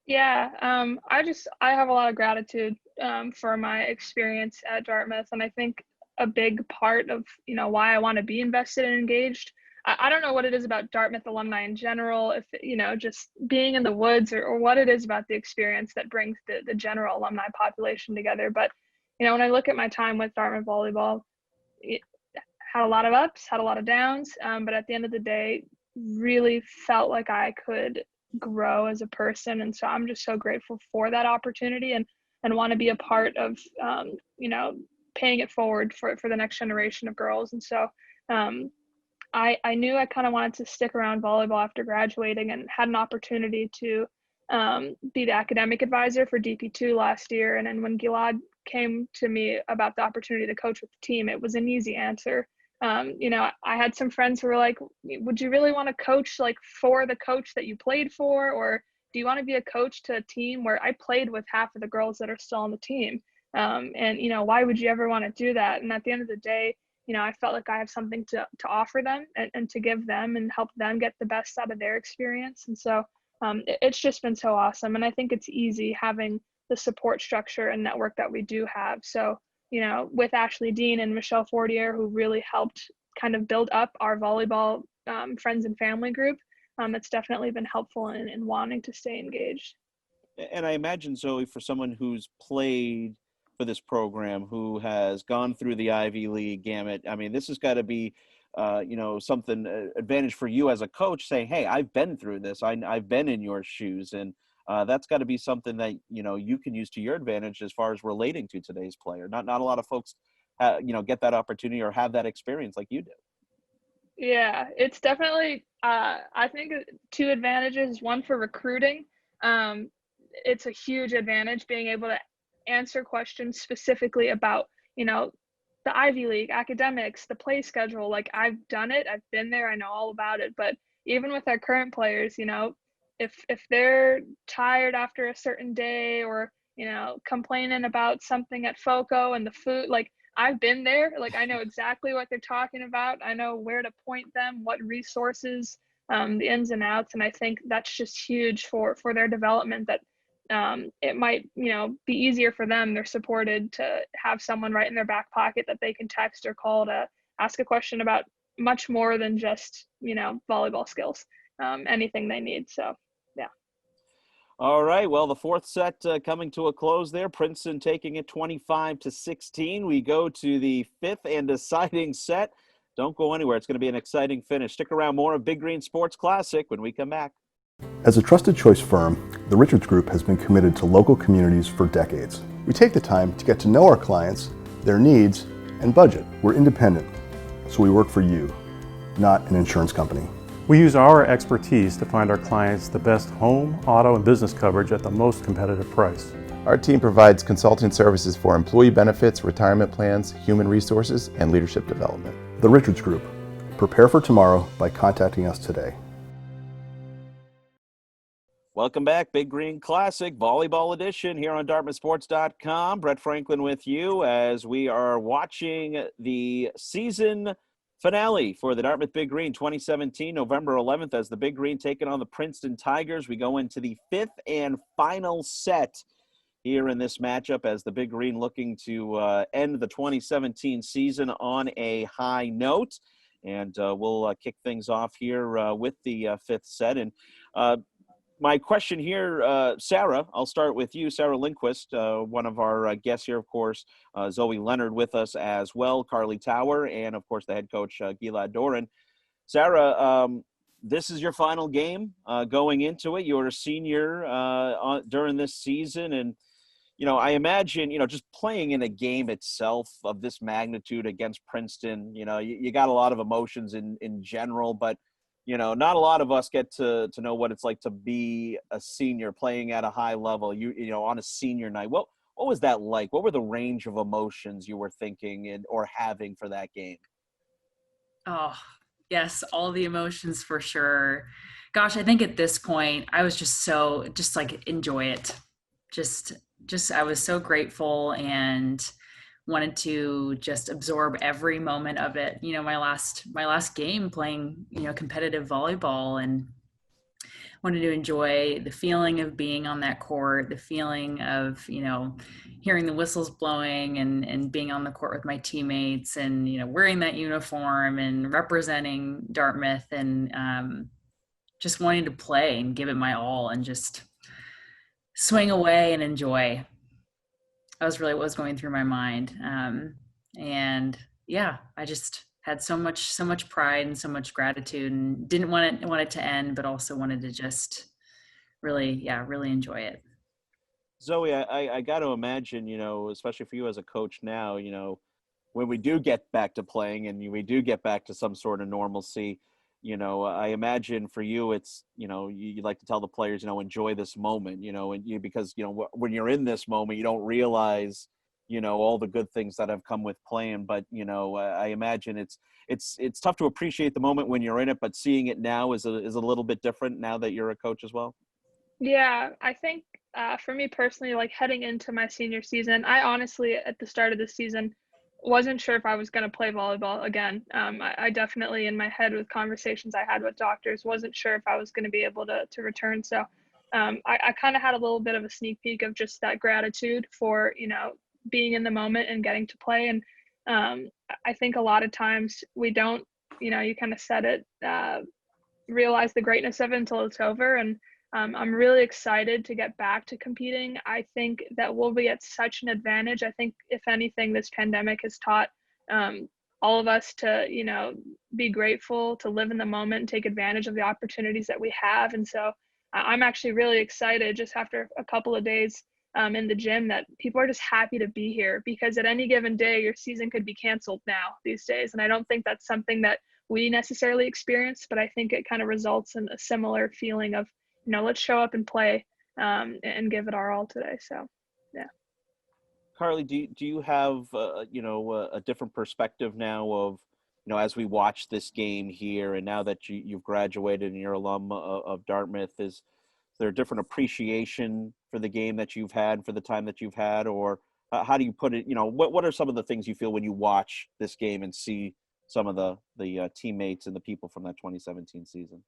Yeah, I have a lot of gratitude for my experience at Dartmouth, and I think a big part of why I want to be invested and engaged. I don't know what it is about Dartmouth alumni in general, if just being in the woods, or what it is about the experience that brings the general alumni population together. But when I look at my time with Dartmouth volleyball, it had a lot of ups, had a lot of downs, but at the end of the day, really felt like I could grow as a person. And so I'm just so grateful for that opportunity, and want to be a part of paying it forward for the next generation of girls. And so I knew I kind of wanted to stick around volleyball after graduating, and had an opportunity to be the academic advisor for DP2 last year. And then when Gilad came to me about the opportunity to coach with the team, it was an easy answer. I had some friends who were like, would you really want to coach like for the coach that you played for? Or do you want to be a coach to a team where I played with half of the girls that are still on the team? And why would you ever want to do that? And at the end of the day, I felt like I have something to offer them, and to give them and help them get the best out of their experience. And so it's just been so awesome. And I think it's easy having the support structure and network that we do have. So, with Ashley Dean and Michelle Fortier, who really helped kind of build up our volleyball friends and family group, it's definitely been helpful in wanting to stay engaged. And I imagine, Zoe, for someone who's played for this program, who has gone through the Ivy League gamut, I mean, this has got to be, something advantage for you as a coach, saying, hey, I've been through this. I've been in your shoes. And that's got to be something that, you can use to your advantage as far as relating to today's player. Not a lot of folks, get that opportunity or have that experience like you do. Yeah, it's definitely, I think, two advantages. One, for recruiting. It's a huge advantage being able to answer questions specifically about, the Ivy League, academics, the play schedule. Like, I've done it, I've been there, I know all about it. But even with our current players, if they're tired after a certain day, or, complaining about something at FOCO and the food, like, I've been there. Like, I know exactly what they're talking about. I know where to point them, what resources, the ins and outs. And I think that's just huge for their development, that it might, be easier for them. They're supported to have someone right in their back pocket that they can text or call to ask a question about much more than just, volleyball skills, anything they need. So, yeah. All right. Well, the fourth set coming to a close there. Princeton taking it 25-16. We go to the fifth and deciding set. Don't go anywhere. It's going to be an exciting finish. Stick around. More of Big Green Sports Classic when we come back. As a trusted choice firm, the Richards Group has been committed to local communities for decades. We take the time to get to know our clients, their needs, and budget. We're independent, so we work for you, not an insurance company. We use our expertise to find our clients the best home, auto, and business coverage at the most competitive price. Our team provides consulting services for employee benefits, retirement plans, human resources, and leadership development. The Richards Group. Prepare for tomorrow by contacting us today. Welcome back, Big Green Classic Volleyball Edition here on DartmouthSports.com. Brett Franklin with you as we are watching the season finale for the Dartmouth Big Green 2017, November 11th, as the Big Green taking on the Princeton Tigers. We go into the fifth and final set here in this matchup, as the Big Green looking to end the 2017 season on a high note. And we'll kick things off here with the fifth set. And my question here, Sarah, I'll start with you, Sarah Lindquist, one of our guests here, of course, Zoe Leonard with us as well, Carly Tower, and of course the head coach, Gilad Doran. Sarah, this is your final game going into it. You're a senior during this season, and I imagine, just playing in a game itself of this magnitude against Princeton, you got a lot of emotions in general, but, not a lot of us get to know what it's like to be a senior playing at a high level, on a senior night. What was that like? What were the range of emotions you were thinking or having for that game? Oh, yes, all the emotions for sure. Gosh, I think at this point, I was just like enjoy it. Just I was so grateful and wanted to just absorb every moment of it. My last game playing, competitive volleyball, and wanted to enjoy the feeling of being on that court, the feeling of, hearing the whistles blowing and being on the court with my teammates and, wearing that uniform and representing Dartmouth and just wanting to play and give it my all and just swing away and enjoy. That was really what was going through my mind. And yeah, I just had so much pride and so much gratitude and didn't want it to end, but also wanted to just really enjoy it. Zoe, I got to imagine, especially for you as a coach now, when we do get back to playing and we do get back to some sort of normalcy, I imagine for you, it's, you like to tell the players, enjoy this moment, because, when you're in this moment, you don't realize, all the good things that have come with playing. But, I imagine it's tough to appreciate the moment when you're in it, but seeing it now is a little bit different now that you're a coach as well. Yeah, I think for me personally, like heading into my senior season, I honestly, at the start of the season, wasn't sure if I was going to play volleyball again. I definitely, in my head with conversations I had with doctors, wasn't sure if I was going to be able to return. So I kind of had a little bit of a sneak peek of just that gratitude for, being in the moment and getting to play. And I think a lot of times we don't, you kind of said it, realize the greatness of it until it's over. And I'm really excited to get back to competing. I think that we'll be at such an advantage. I think, if anything, this pandemic has taught all of us to, be grateful, to live in the moment and take advantage of the opportunities that we have. And so I'm actually really excited just after a couple of days in the gym that people are just happy to be here, because at any given day, your season could be canceled now these days. And I don't think that's something that we necessarily experience, but I think it kind of results in a similar feeling of, let's show up and play and give it our all today. So, yeah. Carly, do you have, a different perspective now of, as we watch this game here and now that you've graduated and you're alum of Dartmouth, is there a different appreciation for the game that you've had for the time that you've had? Or how do you put it, what are some of the things you feel when you watch this game and see some of the teammates and the people from that 2017 season?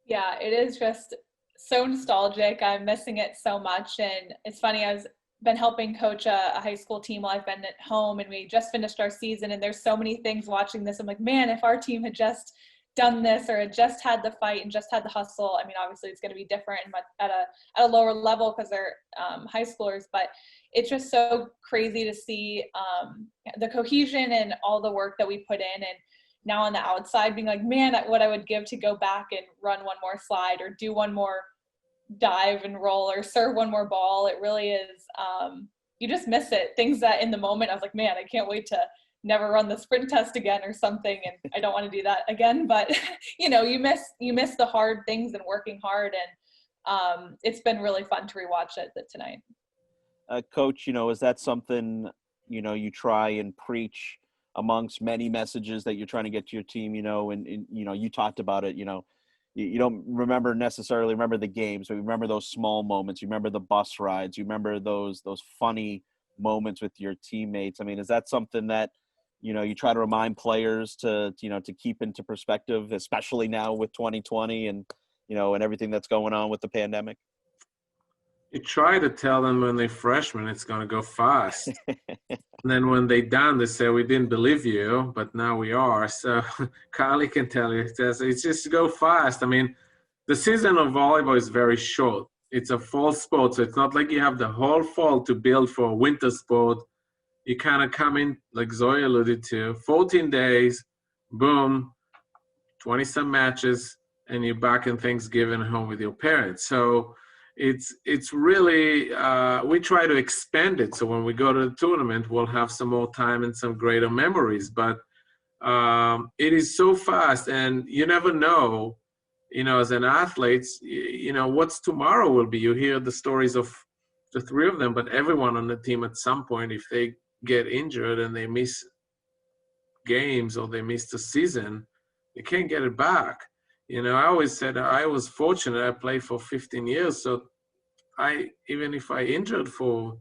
Yeah, it is just so nostalgic. I'm missing it so much. And it's funny, I've been helping coach a high school team while I've been at home, and we just finished our season, and there's so many things watching this. I'm like, man, if our team had just done this or had just had the fight and just had the hustle. I mean, obviously it's going to be different at a lower level because they're high schoolers, but it's just so crazy to see the cohesion and all the work that we put in. And now on the outside being like, man, what I would give to go back and run one more slide or do one more dive and roll or serve one more ball. It really is, you just miss it. Things that in the moment I was like, man, I can't wait to never run the sprint test again or something. And I don't want to do that again, but you miss the hard things and working hard. And it's been really fun to rewatch it tonight. Coach, is that something, you try and preach amongst many messages that you're trying to get to your team, and you talked about it, you don't necessarily remember the games, but you remember those small moments. You remember the bus rides. You remember those funny moments with your teammates. I mean, is that something that, you try to remind players to keep into perspective, especially now with 2020 and, and everything that's going on with the pandemic? You try to tell them when they're freshmen, it's going to go fast. And then when they're done, they say, we didn't believe you, but now we are. So Carly can tell you, it's just go fast. I mean, the season of volleyball is very short. It's a fall sport, so it's not like you have the whole fall to build for a winter sport. You kind of come in, like Zoe alluded to, 14 days, boom, 20-some matches, and you're back in Thanksgiving home with your parents. So it's really, we try to expand it. So when we go to the tournament, we'll have some more time and some greater memories. But it is so fast, and you never know, as an athlete, what's tomorrow will be. You hear the stories of the three of them, but everyone on the team at some point, if they get injured and they miss games or they miss the season, you can't get it back. I always said I was fortunate. I played for 15 years, so even if I injured for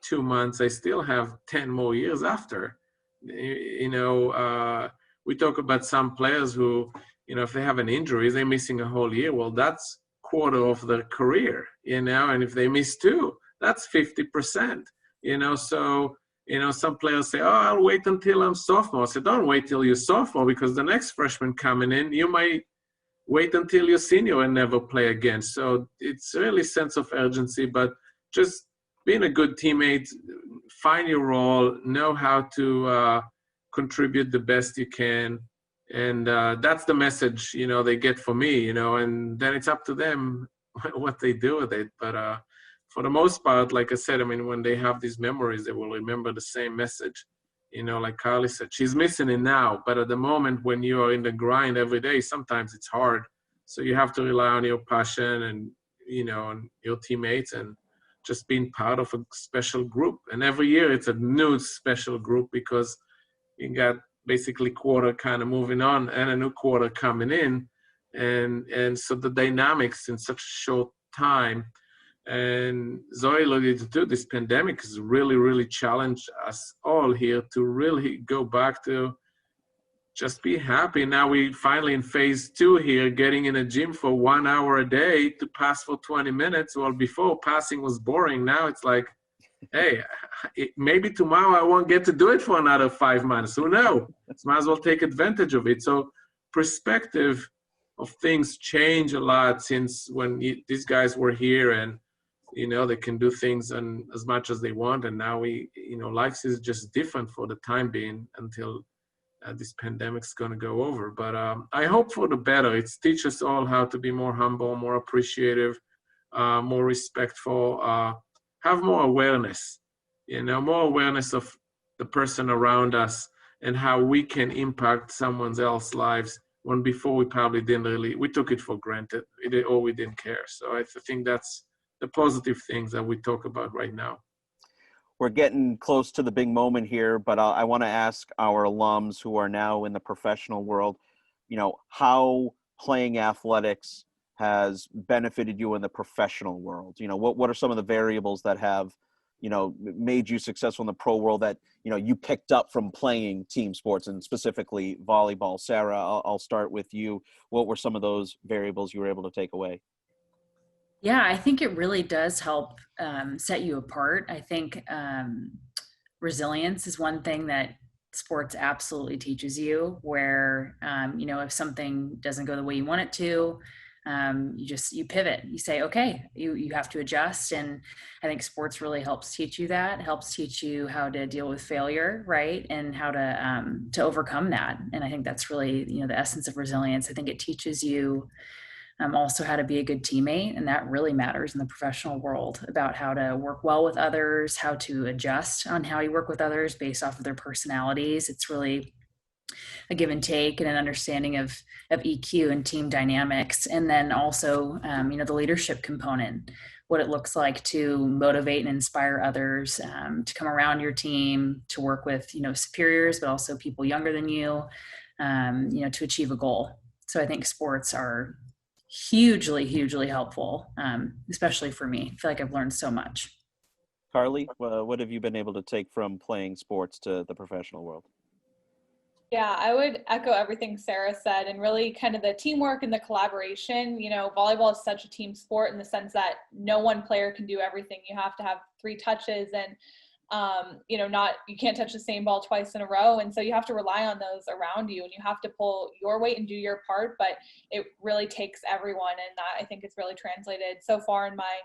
2 months, I still have 10 more years after. We talk about some players who, if they have an injury, they're missing a whole year. Well, that's quarter of their career, and if they miss 2, that's 50%, so, some players say, oh, I'll wait until I'm sophomore. I say, don't wait till you're sophomore, because the next freshman coming in, you might wait until you're senior and never play again. So it's really sense of urgency, but just being a good teammate, find your role, know how to contribute the best you can. And that's the message, they get from me, and then it's up to them what they do with it. But for the most part, like I said, when they have these memories, they will remember the same message. Like Carly said, she's missing it now, but at the moment when you are in the grind every day, sometimes it's hard. So you have to rely on your passion and, on your teammates and just being part of a special group. And every year it's a new special group, because you got basically quarter kind of moving on and a new quarter coming in. And so the dynamics in such a short time. And Zoe alluded to, this pandemic has really, really challenged us all here to really go back to just be happy. Now we finally in phase 2 here, getting in a gym for 1 hour a day to pass for 20 minutes. Well, before passing was boring. Now it's like, hey, maybe tomorrow I won't get to do it for another 5 months. Who knows? Might as well take advantage of it. So perspective of things change a lot since when these guys were here, and they can do things and as much as they want. And now life is just different for the time being until this pandemic is going to go over. But I hope for the better. It teaches us all how to be more humble, more appreciative, more respectful, have more awareness, more awareness of the person around us and how we can impact someone else's lives, when before we probably we took it for granted, or we didn't care. So I think that's the positive things that we talk about right now. We're getting close to the big moment here, but I want to ask our alums who are now in the professional world, how playing athletics has benefited you in the professional world. What are some of the variables that have, made you successful in the pro world that, you picked up from playing team sports, and specifically volleyball? Sarah, I'll start with you. What were some of those variables you were able to take away? Yeah, I think it really does help set you apart. I think resilience is one thing that sports absolutely teaches you, where, if something doesn't go the way you want it to, you pivot, you say, okay, you have to adjust. And I think sports really helps teach you that, helps teach you how to deal with failure, right? And how to overcome that. And I think that's really, the essence of resilience. I think it teaches you also how to be a good teammate. And that really matters in the professional world, about how to work well with others, how to adjust on how you work with others based off of their personalities. It's really a give and take and an understanding of EQ and team dynamics. And then also, the leadership component, what it looks like to motivate and inspire others to come around your team, to work with, superiors, but also people younger than you, to achieve a goal. So I think sports are hugely, hugely helpful, especially for me. I feel like I've learned so much. Carly, what have you been able to take from playing sports to the professional world? Yeah, I would echo everything Sarah said, and really kind of the teamwork and the collaboration. Volleyball is such a team sport in the sense that no one player can do everything. You have to have 3 touches, and you can't touch the same ball twice in a row. And so you have to rely on those around you, and you have to pull your weight and do your part, but it really takes everyone. And that, I think, it's really translated so far in my,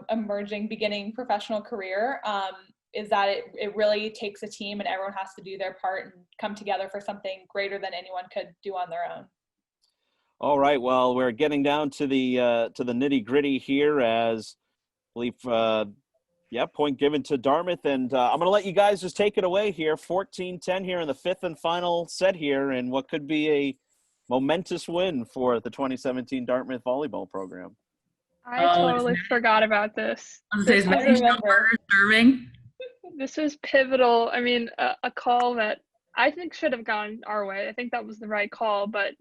emerging beginning professional career, is that it really takes a team, and everyone has to do their part and come together for something greater than anyone could do on their own. All right. Well, we're getting down to the nitty gritty here, as I believe, point given to Dartmouth, and I'm going to let you guys just take it away here. 14-10 here in the fifth and final set here, and what could be a momentous win for the 2017 Dartmouth volleyball program. I totally forgot about this. This was pivotal. I mean, a call that I think should have gone our way. I think that was the right call, but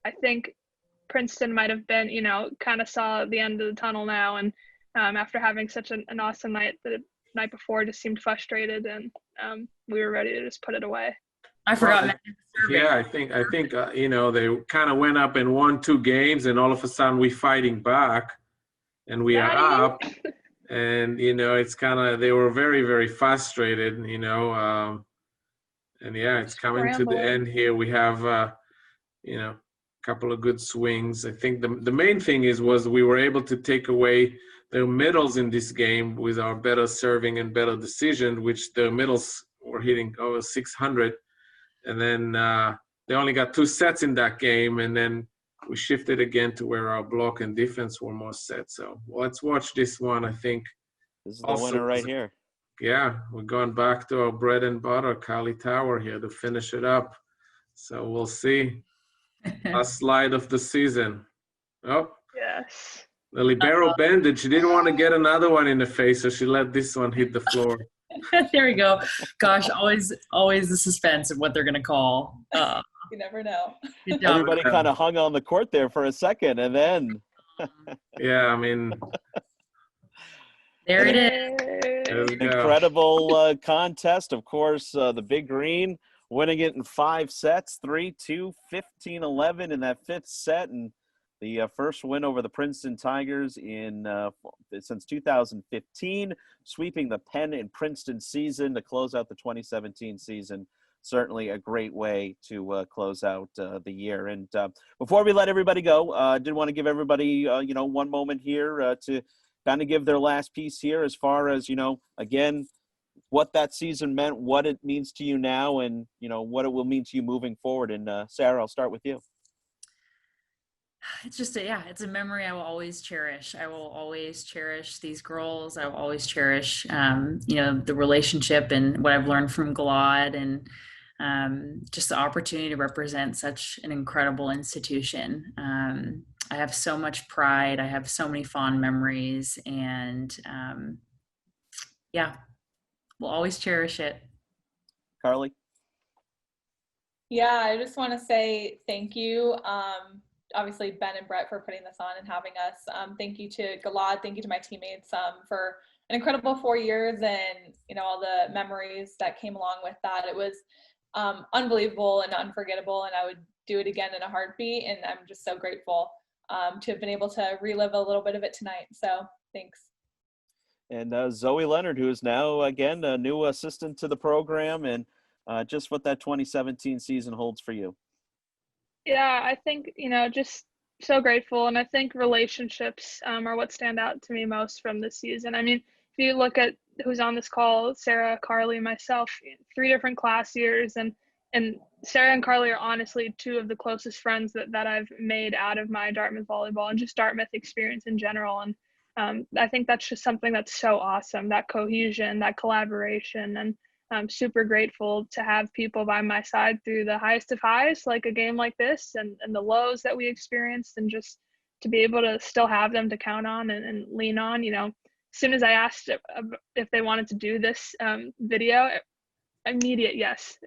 I think Princeton might have been, kind of saw the end of the tunnel now, and after having such an awesome night the night before, just seemed frustrated, and we were ready to just put it away. I forgot. Yeah, I think they kind of went up and won 2 games, and all of a sudden we fighting back, and we are up, and it's kind of, they were very, very frustrated, and yeah, it's coming to the end here. We have a couple of good swings. I think the main thing was we were able to take away their middles in this game with our better serving and better decision, which their middles were hitting over 600. And then they only got 2 sets in that game, and then we shifted again to where our block and defense were more set. So let's watch this one. I think this is the winner right here. Yeah, we're going back to our bread and butter, Carly Tower here to finish it up. So we'll see. Last slide of the season. Oh, yes. The libero bended. She didn't want to get another one in the face, so she let this one hit the floor. There we go. Gosh, always the suspense of what they're going to call. You never know. Everybody kind of hung on the court there for a second, and then. Yeah, I mean. There it is. There we go. Incredible contest. Of course, the Big Green winning it in 5 sets, 3-2, 15-11 in that 5th set, and the first win over the Princeton Tigers since 2015, sweeping the Penn and Princeton season to close out the 2017 season. Certainly a great way to close out the year. And before we let everybody go, I did want to give everybody, one moment here to kind of give their last piece here as far as, again, what that season meant, what it means to you now, and, what it will mean to you moving forward. And Sarah, I'll start with you. It's just it's a memory I will always cherish. I will always cherish these girls. I will always cherish, the relationship and what I've learned from Gilad, and just the opportunity to represent such an incredible institution. I have so much pride. I have so many fond memories, and we'll always cherish it. Carly? Yeah, I just want to say thank you. Obviously, Ben and Brett for putting this on and having us. Thank you to Gilad. Thank you to my teammates for an incredible 4 years, and all the memories that came along with that. It was unbelievable and unforgettable, and I would do it again in a heartbeat. And I'm just so grateful to have been able to relive a little bit of it tonight. So thanks. And Zoe Leonard, who is now, again, a new assistant to the program, and just what that 2017 season holds for you. Yeah, I think, just so grateful. And I think relationships are what stand out to me most from this season. I mean, if you look at who's on this call, Sarah, Carly, myself, 3 different class years, and Sarah and Carly are honestly 2 of the closest friends that I've made out of my Dartmouth volleyball and just Dartmouth experience in general. And I think that's just something that's so awesome, that cohesion, that collaboration. And I'm super grateful to have people by my side through the highest of highs, like a game like this, and the lows that we experienced, and just to be able to still have them to count on and lean on. As soon as I asked if they wanted to do this video, immediate yes,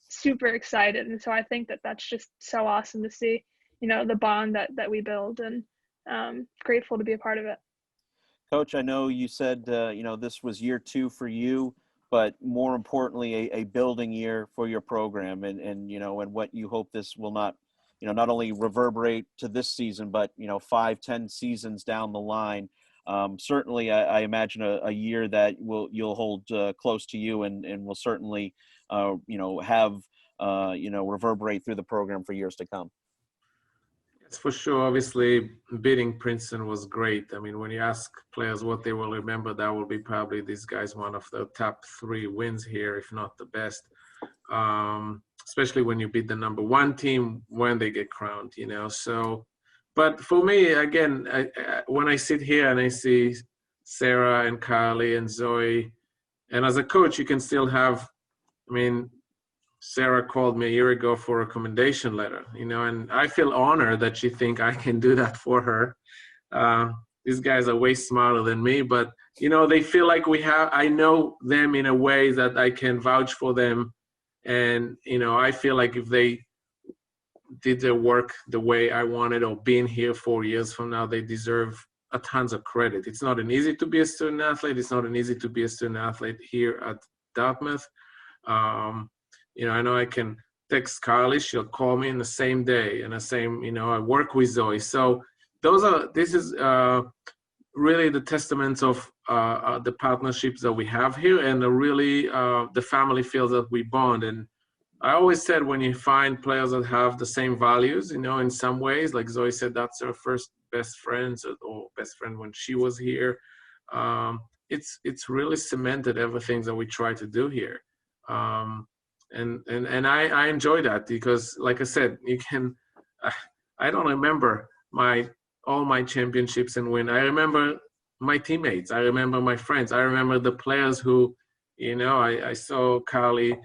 super excited. And so I think that's just so awesome to see, the bond that we build, and grateful to be a part of it. Coach, I know you said, this was year 2 for you, but more importantly, a building year for your program, and what you hope this will not only reverberate to this season, but 5-10 seasons down the line. Certainly, I imagine a year that you'll hold close to you, and will certainly have reverberate through the program for years to come. Yes, for sure. Obviously, beating Princeton was great. I mean, when you ask players what they will remember, that will be probably these guys one of the top 3 wins here, if not the best. especially when you beat the number one team when they get crowned, So, but for me, again, when I sit here and I see Sarah and Carly and Zoe, and as a coach, you can still have, Sarah called me a year ago for a commendation letter, and I feel honored that she think I can do that for her. These guys are way smarter than me, but, they feel like I know them in a way that I can vouch for them. And, I feel like if they did their work the way I wanted or being here 4 years from now, they deserve a tons of credit. It's not an easy to be a student athlete. It's not an easy to be a student athlete here at Dartmouth. I know I can text Carly, she'll call me in the same day, and the same, I work with Zoe. So this is really the testaments of the partnerships that we have here, and really the family feels that we bond. And I always said, when you find players that have the same values, in some ways, like Zoe said, that's her first best friend or best friend when she was here. It's really cemented everything that we try to do here. And I enjoy that because, like I said, I don't remember all my championships and win. I remember my teammates. I remember my friends. I remember the players who, I saw Carly,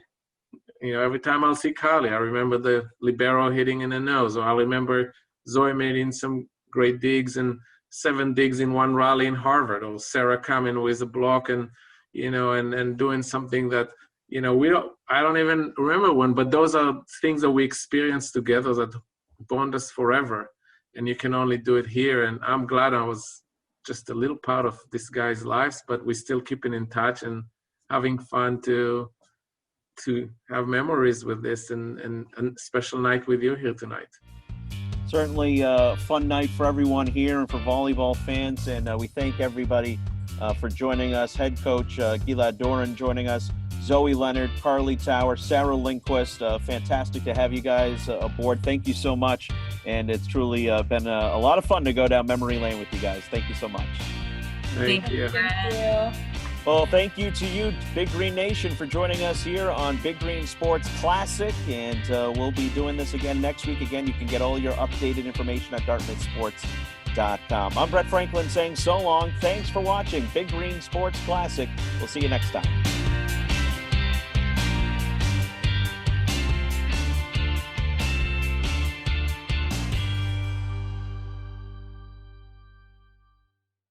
every time I'll see Carly, I remember the libero hitting in the nose, or I remember Zoe making some great digs and 7 digs in one rally in Harvard, or Sarah coming with a block and, and doing something that, I don't even remember one, but those are things that we experience together that bond us forever. And you can only do it here. And I'm glad I was just a little part of this guy's lives, but we're still keeping in touch and having fun to have memories with this and special night with you here tonight. Certainly a fun night for everyone here and for volleyball fans. And we thank everybody for joining us. Head coach Gilad Doran joining us, Zoe Leonard, Carly Tower, Sarah Lindquist. Fantastic to have you guys aboard. Thank you so much. And it's truly been a lot of fun to go down memory lane with you guys. Thank you so much. Thank you. Well, thank you to you, Big Green Nation, for joining us here on Big Green Sports Classic. And we'll be doing this again next week. Again, you can get all your updated information at dartmouthsports.com. I'm Brett Franklin saying so long. Thanks for watching Big Green Sports Classic. We'll see you next time.